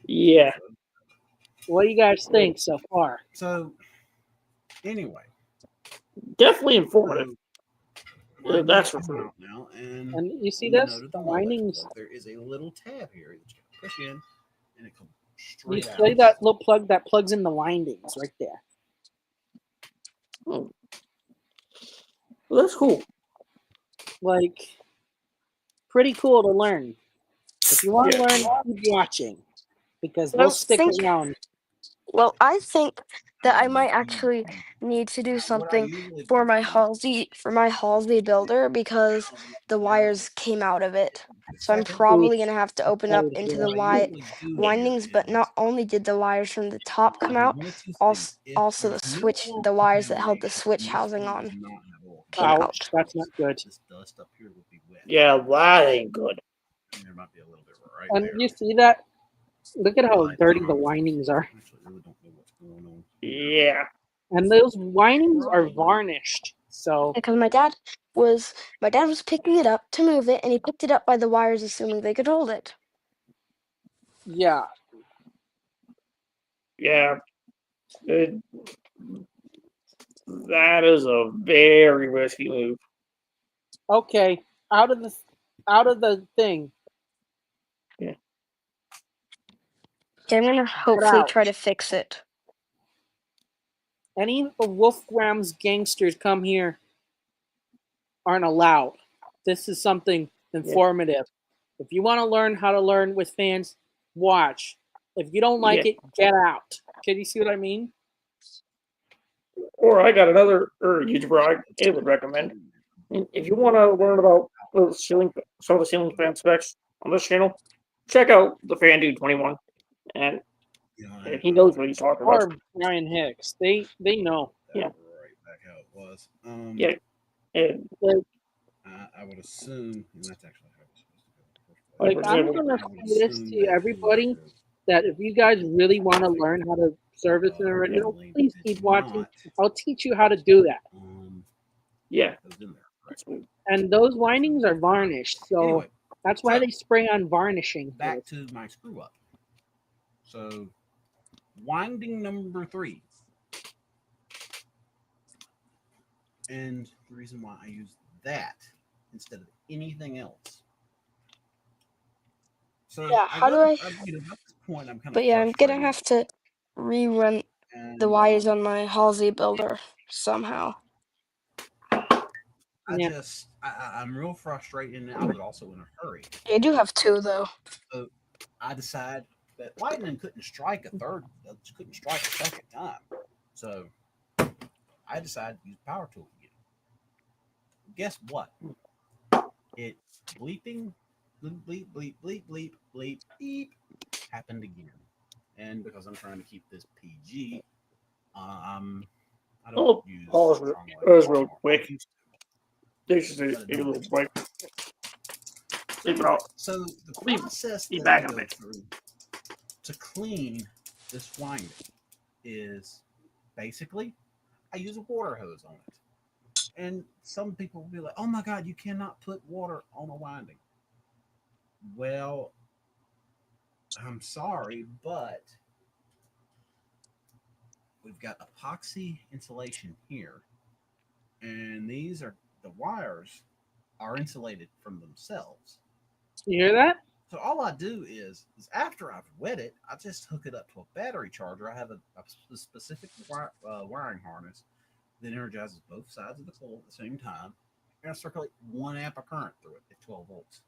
Yeah. What do you guys think so far? So, anyway, Definitely informative. my That's neck for is sure. out now, and And you see on the this? note of The motor windings. plug, there is a little tab here that you can push in, and it comes You straight out. see that little plug that plugs in the windings right there. Oh. Well, that's cool. Like, pretty cool to learn. If you want to Yeah. learn, keep watching because I we'll don't stick think- around. Well, I think that I might actually need to do something for my Halsey builder because the wires came out of it. So I'm probably gonna have to open up into the windings, but not only did the wires from the top come out, also the wires that held the switch housing on came Ouch, out. that's not good. This dust up here will be wet. Yeah, that ain't good. And there might be a little bit right And there. you see that? Look at how But dirty the windings are. I actually really don't know what's going on. Yeah. And those windings are varnished. So Because my dad was picking it up to move it, and he picked it up by the wires, assuming they could hold it. yeah. Yeah. That is a very risky move. Okay. Out of the thing. Okay, I'm gonna hopefully out. try to fix it. Any of Wolfgram's gangsters come here aren't allowed. This is something informative. If you want to learn how to learn with fans, watch. If you don't like it, get out. Can you see what I mean? Or I got another YouTuber I would recommend. And if you want to learn about some of the ceiling fan specs on this channel, check out the Fan Dude 21, and he knows what he's talking about. Or Brian Hicks. They know. Yeah. Right back how it was. Yeah. And I would assume, and that's actually how it's supposed to go. Like, I'm gonna say this to everybody that if you guys really want to learn how to service an original, please keep watching. I'll teach you how to do that. yeah. And those windings are varnished, so Anyway, that's why they spray on varnishing. back to my screw up. So, winding number 3. And the reason why I use that instead of anything else. So Yeah, how do I? at this point, I'm kind of. But yeah, I'm gonna have to rerun the wires on my Halsey builder somehow. I'm real frustrated, and I was also in a hurry. I do have 2 though. So I decided that lightning couldn't strike a second time. So I decided to use power tool again. Guess what? It's bleeping, bleep, bleep, bleep, bleep, bleep, bleep, beep, happened again. And because I'm trying to keep this PG, I don't use. Pause real quick. This is a little break. Leave it out. So the process Be that back I in a go minute. through to clean this winding is basically I use a water hose on it. And some people will be like, oh my God, you cannot put water on a winding. Well, I'm sorry, but we've got epoxy insulation here. And the wires are insulated from themselves. You hear that? So all I do is after I've wet it, I just hook it up to a battery charger. I have a specific wiring harness that energizes both sides of the coil at the same time, and I circulate 1 amp of current through it at 12 volts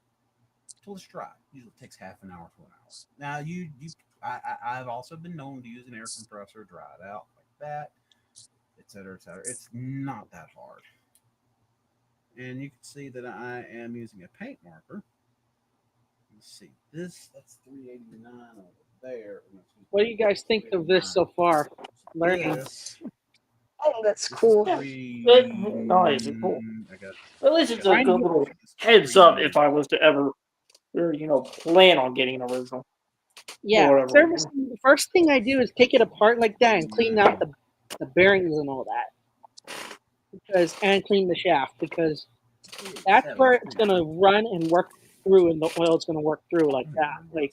until it's dry. Usually it takes half an hour to an hour. Now I've also been known to use an air compressor, dry it out like that, etc., etc. It's not that hard, and you can see that I am using a paint marker. Let's see, that's 389 over there. What do you guys think of this so far? Learning. I think that's cool. Nice, cool. At least it's a good little heads up if I was to ever, plan on getting an original. Yeah, servicing. The first thing I do is take it apart like that and clean out the bearings and all that, and clean the shaft because that's where it's gonna run and work through, and the oil is gonna work through like that. Like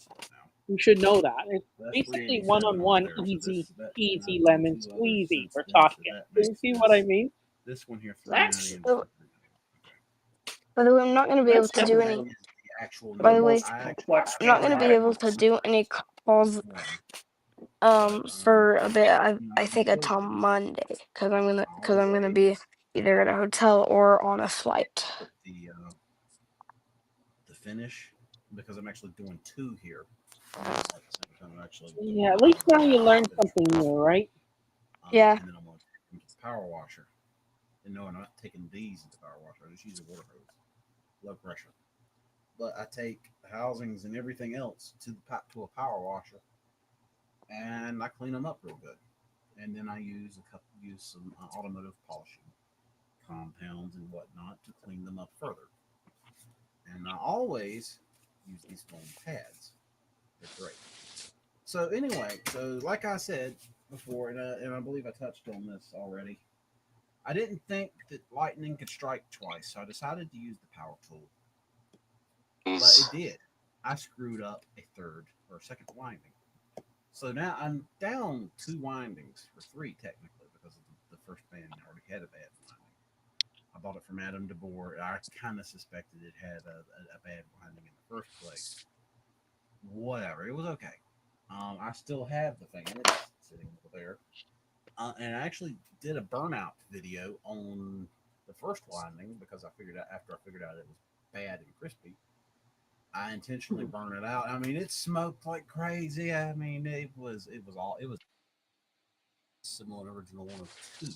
you should know that. It's basically one-on-one, easy lemon squeezy. We're talking. Do you see what I mean? This one here, So, by the way, I'm not gonna be able to do any. By the way, I'm not gonna be able to do any calls for a bit. I think until Monday because I'm gonna be either at a hotel or on a flight. The finish, because I'm actually doing 2 here. Yeah, at least now you learned something new, right? Yeah. And then I'm going to take them to the power washer. And no, I'm not taking these into the power washer. I just use a water hose, low pressure. But I take the housings and everything else to a power washer, and I clean them up real good. And then I use some automotive polishing compounds and whatnot to clean them up further. And I always use these foam pads. They're great. So anyway, like I said before, and I believe I touched on this already, I didn't think that lightning could strike twice, so I decided to use the power tool. But it did. I screwed up a third or second winding. So now I'm down 2 windings, or 3 technically, because the first band already had a bad winding. I bought it from Adam DeBoer. I kind of suspected it had a bad winding in the first place. Whatever, it was okay. I still have the thing. It's sitting over there. And I actually did a burnout video on the first winding because after I figured out it was bad and crispy, I intentionally burned it out. I mean, it smoked like crazy. I mean, it was similar to original 102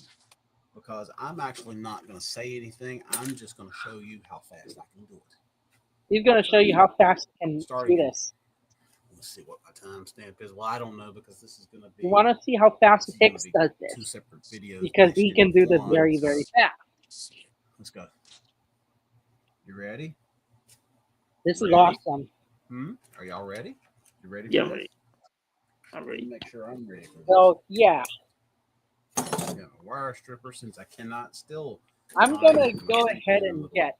because I'm actually not going to say anything. I'm just going to show you how fast I can do it. He's going to show you how fast he can do this. Let's see what my timestamp is. Well, I don't know because this is going to be. You want to see how fast Hicks does 2 this? separate videos Because he can do this very, very fast. Let's go. You ready? This is awesome. Are y'all ready? You ready? Yeah, for I'm this? ready. I'm ready. Make sure I'm ready for this. So, yeah. I got a wire stripper since I cannot still. I'm going to go ahead and get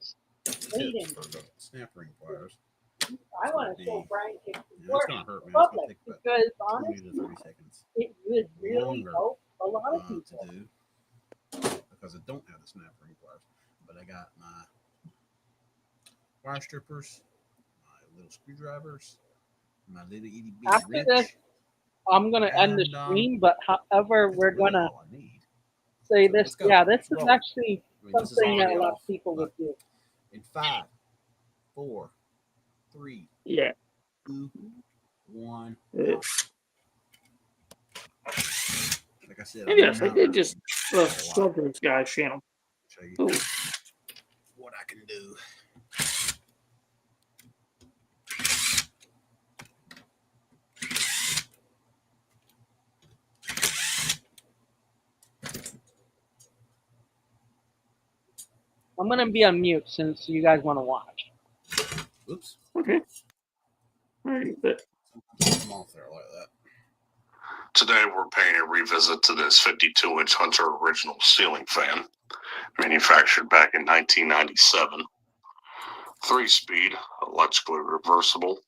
Aiden. Snap ring pliers. I want to show Brian Hicks It's going to hurt me. It's going to take about because 20 honestly, to 30 seconds it would really longer, help a lot of to people. do because I don't have the snap ring pliers. But I got my wire strippers, my little screwdrivers, my little itty bitty After wrench. this, I'm going to end the stream, but however, we're really going to all I need. say So this. let's go. Yeah, this is Roll. actually I mean, this is something that already a lot off, of people would do. In 5, 4, 3, Yeah. 2, 1. Uh, Like I said, And yes, I did just sub to this guy's channel. show you Ooh. what I can do. I'm going to be on mute since you guys want to watch. Oops. Okay. All right. But I'm off there like that. Today we're paying a revisit to this 52-inch Hunter original ceiling fan, manufactured back in 1997. 3-speed, electrically reversible,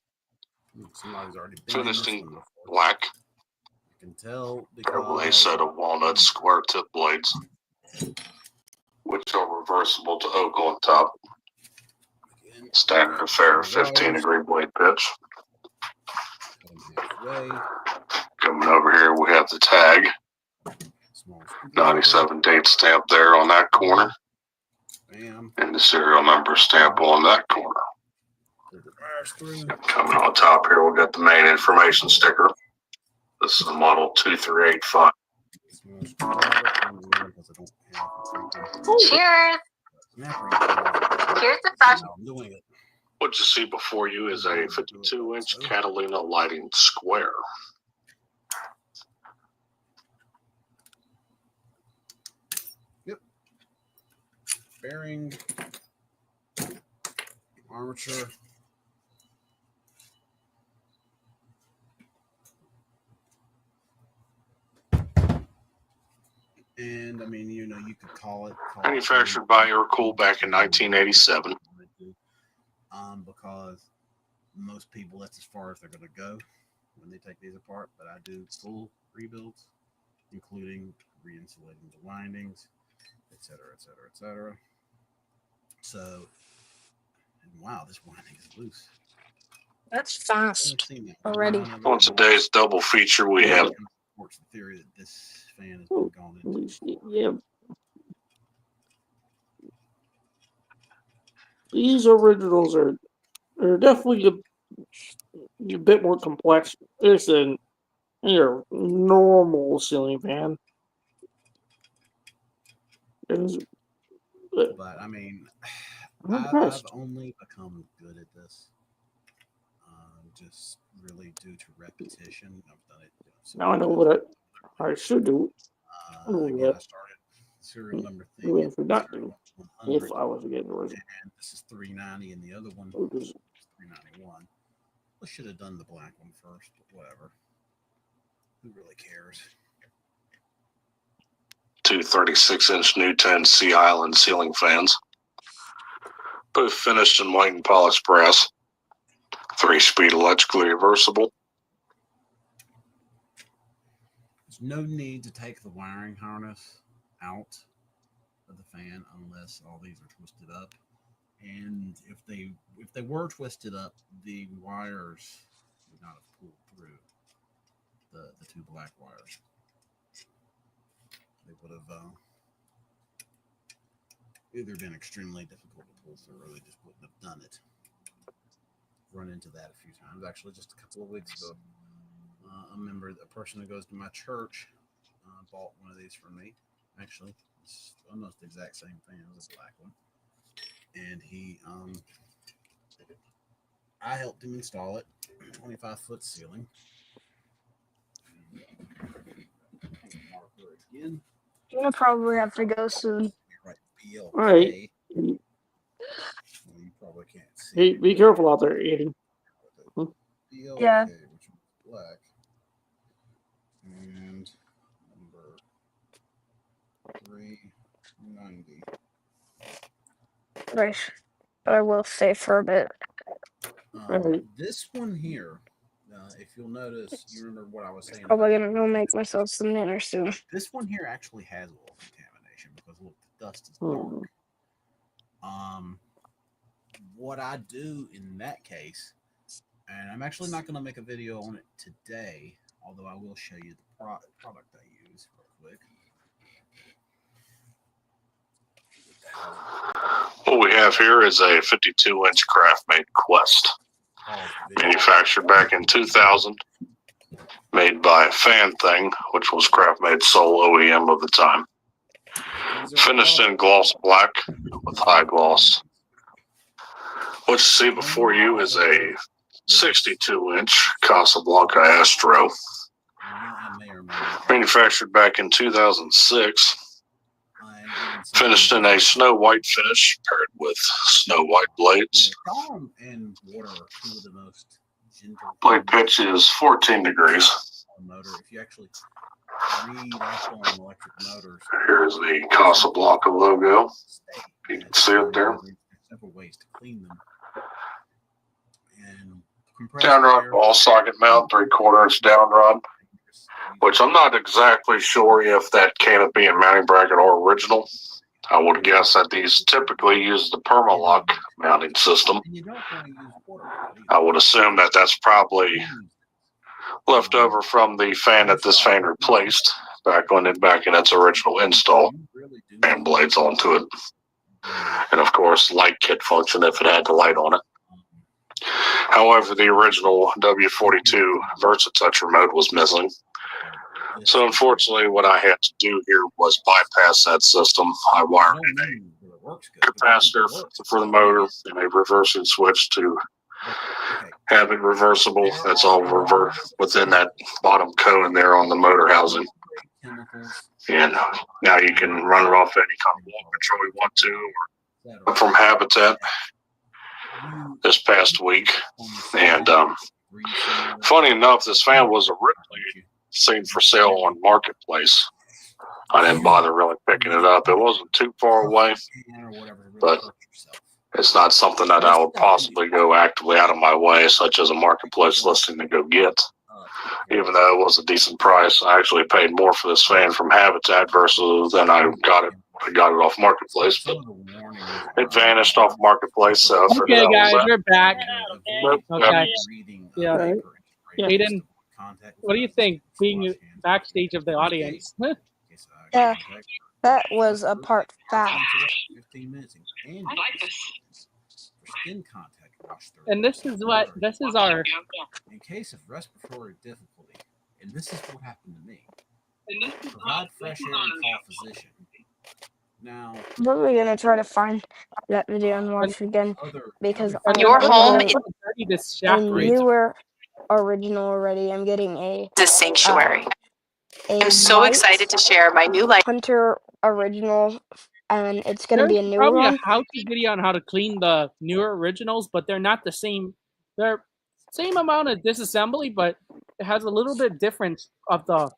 Somebody's already been in finished this in one before. black, You can tell with a because set of walnut square tip blades, which are reversible to oak on top. again, Standard affair 15-degree blade pitch. cut them halfway. Coming over here, we have the tag, Small screwdriver. 97 date stamp there on that corner, Bam. and the serial number stamp on that corner. Pull the wires through. Coming on top here, we'll get the main information sticker. This is a model 2385. Small screwdriver. Because I don't have Cheers! snap ring pliers. Here's the fresh. Now I'm doing it. What you see before you is a 52-inch Catalina lighting square. Bearing, armature, and I mean, you know, you could call it Manufactured by Aircool back in 1987. Because most people, that's as far as they're going to go when they take these apart. But I do full rebuilds, including re-insulating the windings, etc., etc., etc. So, and wow, this winding is loose. That's fast. Already. On today's double feature, we have Supports the theory that this fan has been gone into. yeah. These originals are definitely a bit more complex. It's your normal ceiling fan. But I mean, I'm I've impressed. only become good at this, just really due to repetition. I've done it. Now I know what I should do. Again, I started serial number thing What I at should not serial do number if 100, I was to get the original. and this is 390, and the other one Oh, is 391. I should have done the black one first, but whatever. Who really cares? Two 36-inch Newton Sea Island ceiling fans, both finished in white and polished brass. 3-speed electrically reversible. There's no need to take the wiring harness out of the fan unless all these are twisted up. And if they were twisted up, the wires would not have pulled through the two black wires. They would have either been extremely difficult to pull through, or they just wouldn't have done it. Run into that a few times. Actually, just a couple of weeks ago, a person who goes to my church bought one of these for me. Actually, it's almost the exact same thing. It was a black one, and I helped him install it. 25-foot ceiling. Marker again. I'm gonna probably have to go soon. Right, BLK. Right. Well, you probably can't see. Hey, be careful out there, Eddie. BLK, Yeah. which is black, and number 390. Right. But I will stay for a bit. This one here, if you'll notice, you remember what I was saying. Probably gonna go make myself some dinner soon. This one here actually has oil contamination because look, the dust is dark. What I do in that case, and I'm actually not going to make a video on it today, although I will show you the product I use real quick. What we have here is a 52-inch Craft-made Quest, manufactured back in 2000, made by Fan Thing, which was Craft-made sole OEM of the time. Finished in gloss black with high gloss. What you see before you is a 62-inch Casablanca Astro, manufactured back in 2006. Finished in a snow white finish paired with snow white blades. And water are two of the most gentle. Blade pitch is 14 degrees. Motor. If you actually read up on electric motors, here's the Casablanca logo. You can see it there. There's several ways to clean them. And Down rod ball socket mount, 3/4-inch down rod, which I'm not exactly sure if that canopy and mounting bracket are original. I would guess that these typically use the Permalock mounting system. And you don't want to use water. I would assume that that's probably left over from the fan that this fan replaced back in its original install, and blades onto it. And of course, light kit function if it had the light on it. However, the original W42 VersaTouch remote was missing. So unfortunately, what I had to do here was bypass that system. I wired in a capacitor for the motor and a reversing switch to have it reversible. That's all within that bottom cone there on the motor housing. And now you can run it off any kind of wall control you want to, or from Habitat this past week. And funny enough, this fan was originally seen for sale on Marketplace. I didn't bother really picking it up. It wasn't too far away, but it's not something that I would possibly go actively out of my way, such as a Marketplace listing to go get. Even though it was a decent price, I actually paid more for this fan from Habitat versus than I got it off Marketplace, but it vanished off Marketplace. So okay, guys, we're back. Okay. Yeah. Aiden, what do you think being backstage of the audience? Yeah, that was a part 5. 15 minutes. Skin contact wash through. And this is our In case of respiratory difficulty, and this is what happened to me. Provide fresh air and call physician. Now, I'm probably gonna try to find that video and watch it again other because other I'm Your home getting dirty this a shaft Great. newer original already. I'm getting The sanctuary. a I'm so Night excited to share my new life. Hunter original, and it's gonna There's be a newer probably one. a how-to video on how to clean the newer originals, but they're not the same. They're same amount of disassembly, but it has a little bit difference of the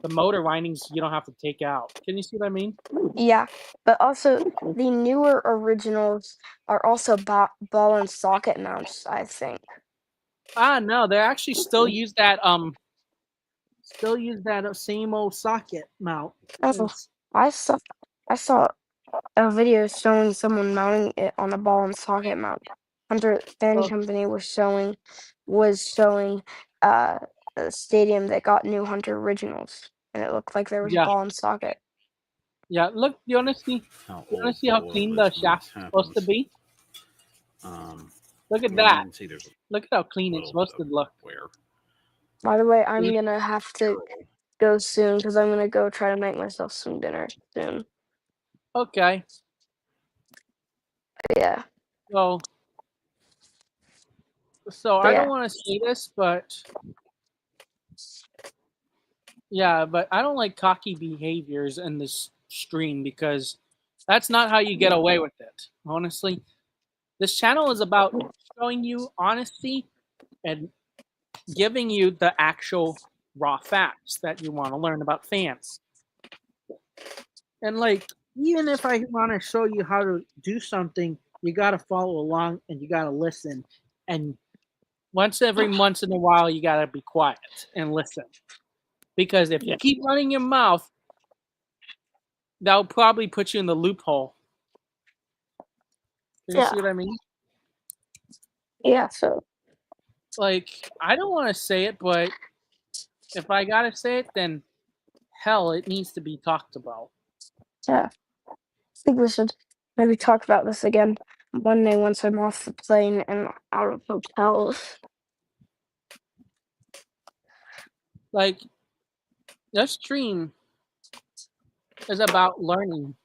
motor windings you don't have to take out. Can you see what I mean? Yeah, but also the newer originals are also ball and socket mounts, I think. No, they actually still use that same old socket mount. Oh, It's- I saw a video showing someone mounting it on a ball and socket mount. Hunter Fan Oh. Company was showing a stadium that got new Hunter originals, and it looked like there was a Yeah. ball and socket. Yeah, look, you wanna see how clean the shaft's supposed to be? Look at that. You see there's a Look at how clean it's little supposed bit to of look. wear. By the way, I'm gonna have to go soon because I'm gonna go try to make myself some dinner soon. Okay. Yeah. So I Yeah. don't want to say this, but yeah, but I don't like cocky behaviors in this stream because that's not how you get away with it. Honestly, this channel is about showing you honesty and giving you the actual raw facts that you want to learn about fans. And like, even if I want to show you how to do something, you got to follow along and you got to listen. And every once in a while, you got to be quiet and listen. Because if you keep running your mouth, that'll probably put you in the loophole. Can you see what I mean? Yeah, so Like, I don't want to say it, but if I gotta say it, then hell, it needs to be talked about. yeah. I think we should maybe talk about this again one day once I'm off the plane and out of hotels. Like, this stream is about learning.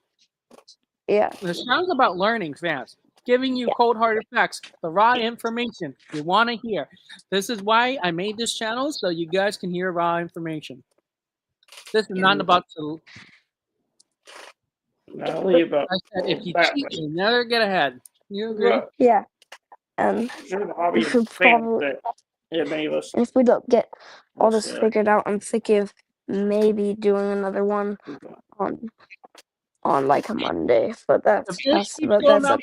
Yeah. This channel's about learning, fans. Giving you cold-hearted facts, the raw information you want to hear. This is why I made this channel, so you guys can hear raw information. This is not about to. I said, if you cheat, you never get ahead. You agree? Yeah. We should probably, if we don't get all this figured out, I'm thinking of maybe doing another one on like a Monday, but that's up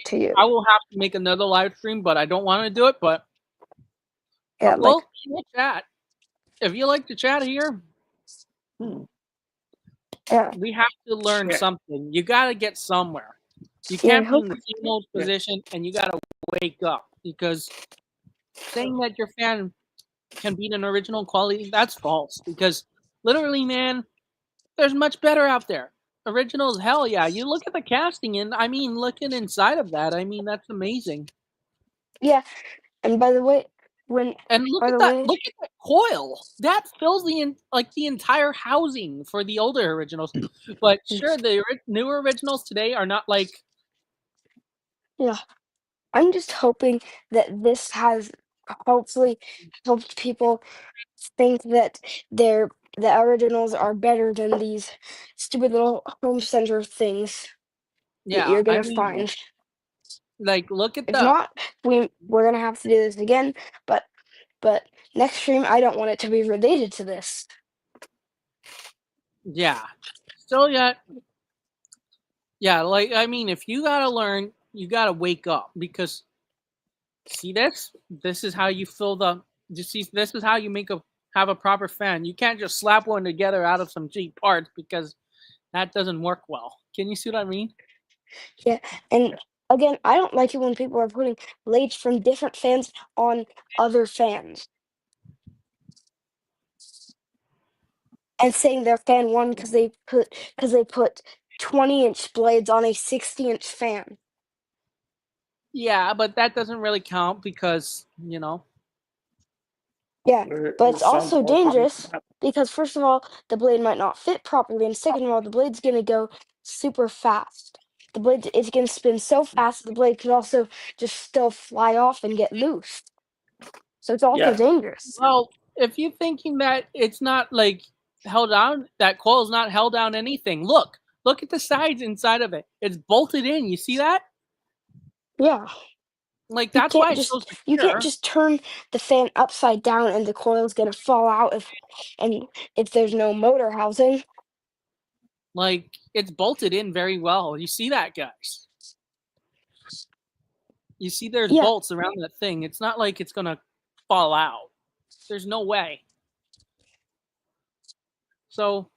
to you. I will have to make another live stream, but I don't want to do it. But Yeah, we'll chat. If you like to chat here, yeah, we have to learn something. You got to get somewhere. You can't be in the same old position, and you got to wake up, because saying that your fan can beat an original quality, that's false. Because literally, man, there's much better out there. Originals, hell yeah. You look at the casting, and I mean, looking inside of that, I mean, that's amazing. Yeah, and by the way, look at that coil that fills the entire housing for the older originals. But sure, the newer originals today are not like. Yeah, I'm just hoping that this has hopefully helped people think that the originals are better than these stupid little home center things that you're gonna find. Like, look at if not, we're gonna have to do this again. But next stream, I don't want it to be related to this. Yeah, still yet. Yeah, like, I mean, if you gotta learn, you gotta wake up, because see this? This is how you fill the. You see, this is how you have a proper fan. You can't just slap one together out of some cheap parts, because that doesn't work well. Can you see what I mean? Yeah, and again, I don't like it when people are putting blades from different fans on other fans and saying they're fan one because they put 20-inch blades on a 60-inch fan. Yeah, but that doesn't really count, because Yeah, but it's also dangerous because, first of all, the blade might not fit properly, and second of all, the blade's gonna go super fast. The blade is going to spin so fast the blade could also just still fly off and get loose. So it's also Yeah. dangerous. Well, if you're thinking that it's not like held down, that coil is not held down anything. Look at the sides inside of it. It's bolted in. You see that? Yeah. Like You that's why can't it's so just you secure. can't just turn the fan upside down and the coil's gonna fall out if there's no motor housing. Like it's bolted in very well. You see that, guys? You see there's Yeah. bolts around that thing. It's not like it's gonna fall out. There's no way. So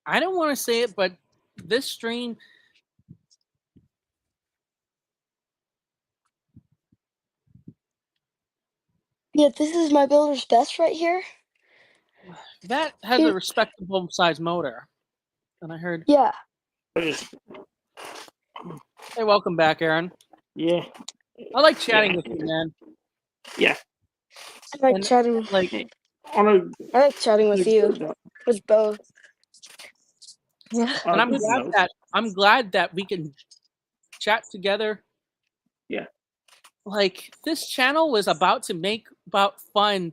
I don't want to say it, but this stream, Yeah, this is my builder's best right here. that has a Here- respectable size motor. And I heard, Yeah. hey, welcome back, Aaron. Yeah. I like chatting with you, man. Yeah. I like And, chatting like, On a I like chatting with you. With both. Yeah. and on a good note, I'm glad that we can chat together. Yeah. Like this channel was about to make about fun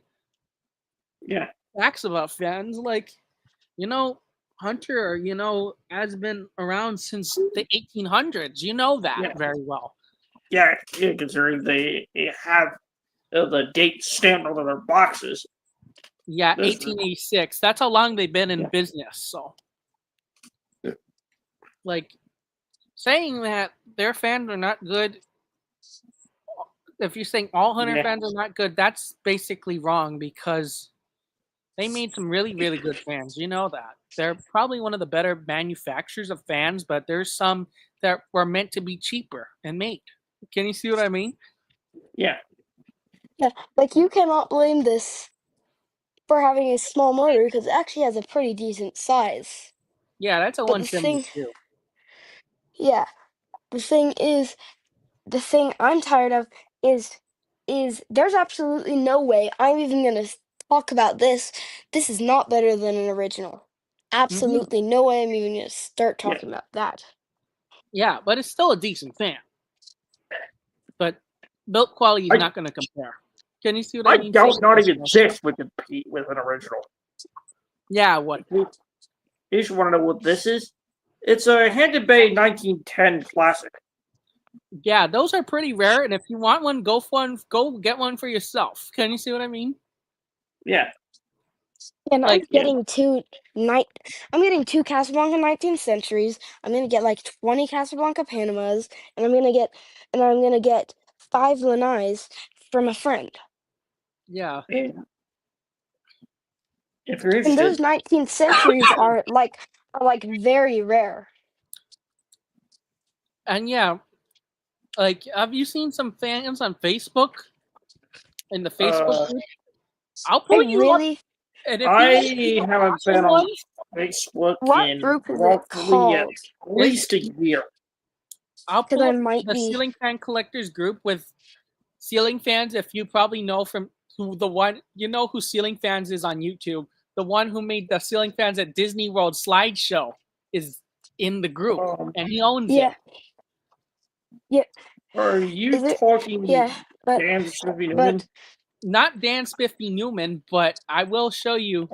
yeah. facts about fans. Like, Hunter, has been around since the 1800s. You know that Yeah. very well. Yeah, considering they have the date stamped on their boxes. Yeah, This is- 1886. That's how long they've been in Yeah. business. So, Yeah. like, saying that their fans are not good, if you're saying all Hunter Yeah. fans are not good, that's basically wrong because they made some really, really good fans. You know that. They're probably one of the better manufacturers of fans, but there's some that were meant to be cheaper and made. Can you see what I mean? Yeah. Yeah. Like you cannot blame this for having a small motor because it actually has a pretty decent size. Yeah, that's a But the thing 172. Yeah. The thing I'm tired of is there's absolutely no way I'm even gonna talk about this. This is not better than an original. Absolutely no way I'm even gonna start Yeah. talking about that. Yeah, but it's still a decent fan. But build quality is I- not going to compare. Can you see what I I mean? don't not even this would compete with an original. Yeah, what? You just want to know what this is? It's a Hampton Bay 1910 classic. Yeah, those are pretty rare. And if you want one, go get one for yourself. Can you see what I mean? Yeah. And Like, I'm getting two Casablanca 19th centuries. I'm gonna get like 20 Casablanca Panamas, and I'm gonna get 5 Lanais from a friend. Yeah. And if you're And interested, those 19th centuries are like very rare. And yeah, like, have you seen some fans on Facebook? In the Facebook group? I'll I put you up. really And if I you haven't been on Facebook What in group is it roughly at called? least a year. I'll 'Cause pull I up might the be- ceiling fan collectors group with ceiling fans. If you probably know from who who ceiling fans is on YouTube, the one who made the ceiling fans at Disney World slideshow is in the group, and he owns Yeah. it. Are you Is it- talking Yeah, but Dan Spiffy Newman? Not Dan Spiffy Newman, but I will show you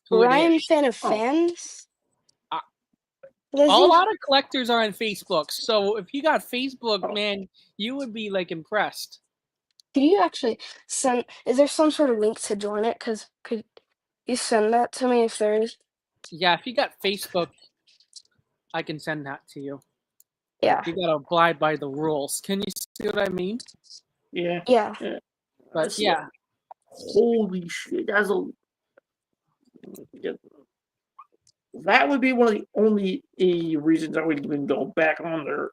who it Ryan is. fan of fans. Does A he- lot of collectors are on Facebook, so if you got Facebook, man, you would be like impressed. Could you actually send? Is there some sort of link to join it? Cause could you send that to me if there is? Yeah, if you got Facebook, I can send that to you. Yeah. You gotta abide by the rules. Can you see what I mean? Yeah. Yeah. But yeah, Holy shit! That would be one of the only reasons I would even go back on there.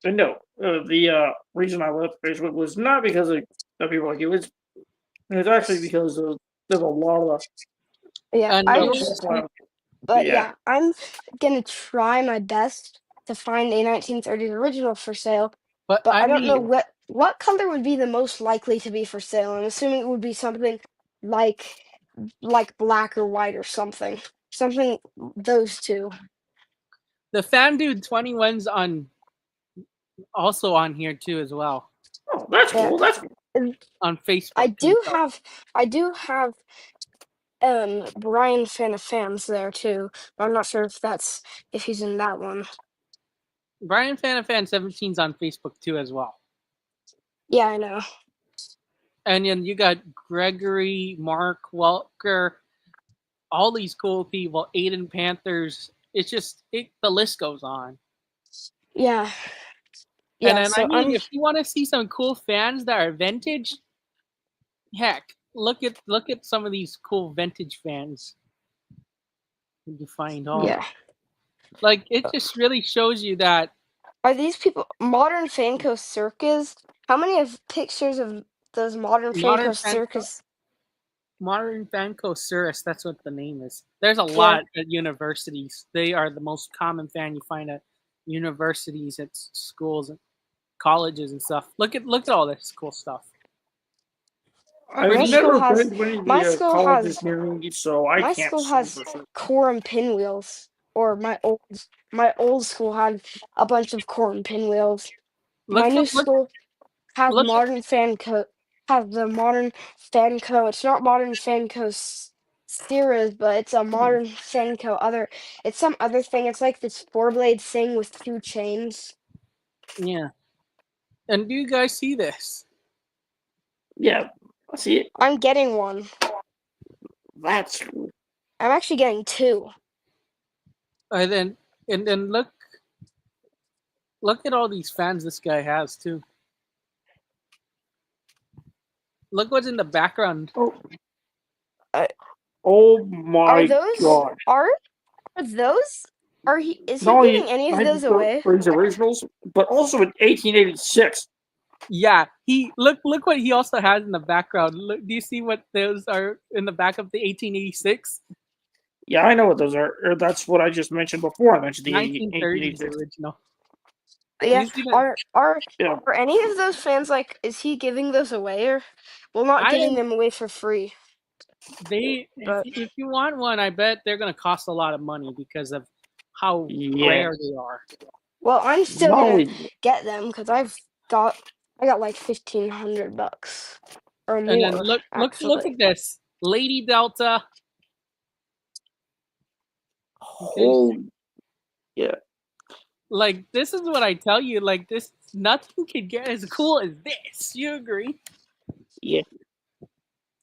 The reason I left Facebook was not because of people like you. It's actually because there's a lot of Yeah. And I no, just. people. But yeah. yeah, I'm gonna try my best to find a 1930s original for sale. but But I don't know mean, what color would be the most likely to be for sale. I'm assuming it would be something like black or white or something. something. Those two. The Fan Dude 21's also on here too as well Oh, that's Yeah. cool. That's on Facebook. I do himself. have Brian Fan of Fans there too, but I'm not sure if he's in that one. Brian Fan of Fan 17's on Facebook too as well. Yeah, I know. And then you got Gregory, Mark Walker, all these cool people, Aiden Panthers. It's just the list goes on. Yeah. And Yeah, then so I mean, if you want to see some cool fans that are vintage, heck, look at some of these cool vintage fans. You find all yeah. like it just really shows you that Are these people Modern Fanco Circus? How many of pictures of those Modern Modern Fanco Circus? Modern Fanco Cirrus, that's what the name is. There's a lot at universities. They are the most common fan you find at universities, at schools, and colleges and stuff. Look at all this cool stuff. I've My never school has- been to any of my the school colleges has- near me, so I my can't. school say has for sure. Quorum pinwheels, or my old school had a bunch of Quorum pinwheels. My new school has look- Modern Fanco. Has the Modern Fanco. It's not Modern Fanco Series, but it's a Modern Fanco. It's some other thing. It's like this 4-blade thing with 2 chains. Yeah. And do you guys see this? Yeah, I see it. I'm getting one. That's I'm actually getting 2. And then look at all these fans this guy has too. Look what's in the background. oh my Are those god. are those? Is he Not only giving any of those away? for his originals, but also in 1886. Yeah, he look what he also has in the background. Look, do you see what those are in the back of the 1886? Yeah, I know what those are. Or that's what I just mentioned before. I mentioned the 1930s 1886. original. Yeah. You see that? Yeah. Are any of those fans like? Is he giving those away, or not I giving am- them away for free? But- If you want one, I bet they're gonna cost a lot of money because of how Yeah. rare they are. Well, I'm still Not gonna only- get them because I got like $1,500 or more. And then look actually. at this, Lady Delta. Oh, Like this is what I tell you. Like this, nothing could get as cool as this. You agree? yeah.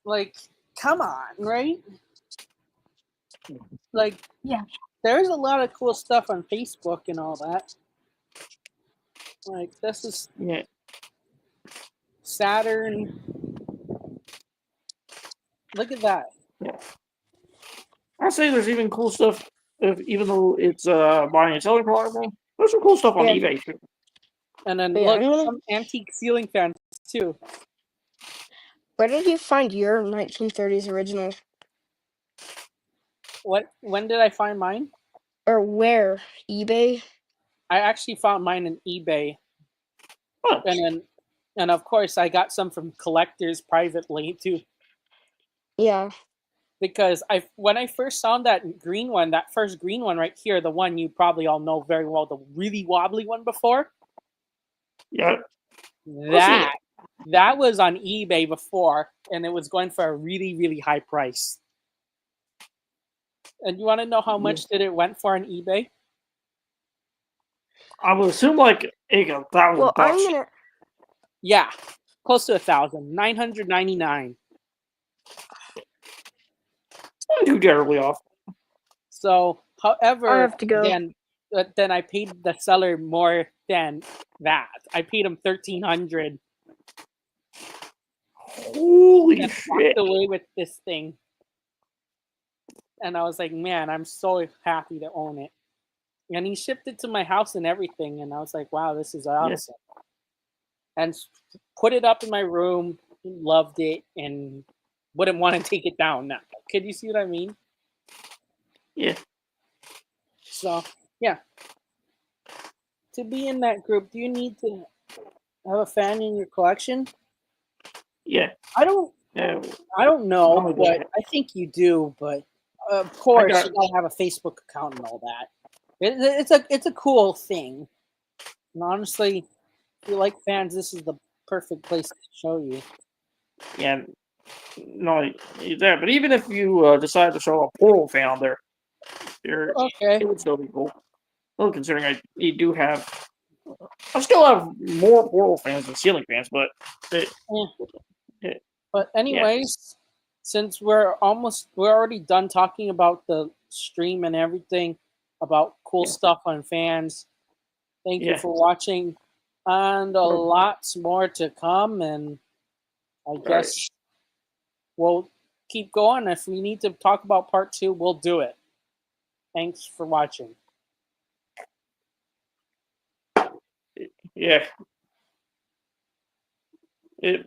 Like, come on, right? Like, Yeah. there's a lot of cool stuff on Facebook and all that. Like, this is Yeah. Saturn. Look at that. I'd say there's even cool stuff, even though it's buying and selling platform. There's some cool stuff on Yeah. eBay too. And then Yeah, look, I'm gonna- some antique ceiling fans too. Where did you find your 1930s original? When did I find mine? Or where? eBay? I actually found mine on eBay. Oh, And of course I got some from collectors privately too. Yeah. Because when I first saw that first green one right here, the one you probably all know very well, the really wobbly one before, yeah. that was on eBay before, and it was going for a really, really high price. And you want to know how much did it went for on eBay? I would assume like $1,000. Well, I'm gonna. Yeah, close to 1,000, 999. Not too terribly off. So, however, I have to go. then I paid the seller more than that. I paid him $1,300 Holy and shit! walked away with this thing. And I was like, man, I'm so happy to own it. And he shipped it to my house and everything. And I was like, wow, this is awesome. And put it up in my room, loved it, and wouldn't want to take it down now. Could you see what I mean? Yeah. So, yeah. To be in that group, do you need to have a fan in your collection? Yeah. I don't Yeah. know, Probably but don't. I think you do, but Of course, got- you gotta have a Facebook account and all that. It's a cool thing. And honestly, if you like fans, this is the perfect place to show you. Yeah, no, that. But even if you decide to show a Portal fan on there, Okay. it would still be cool. Well, considering you do have, I still have more Portal fans than Ceiling fans, but But anyways, since we're already done talking about the stream and everything about cool stuff on fans. Thank you Yeah. for watching, and a lots more to come. And I guess we'll keep going. If we need to talk about part 2, we'll do it. Thanks for watching. yeah.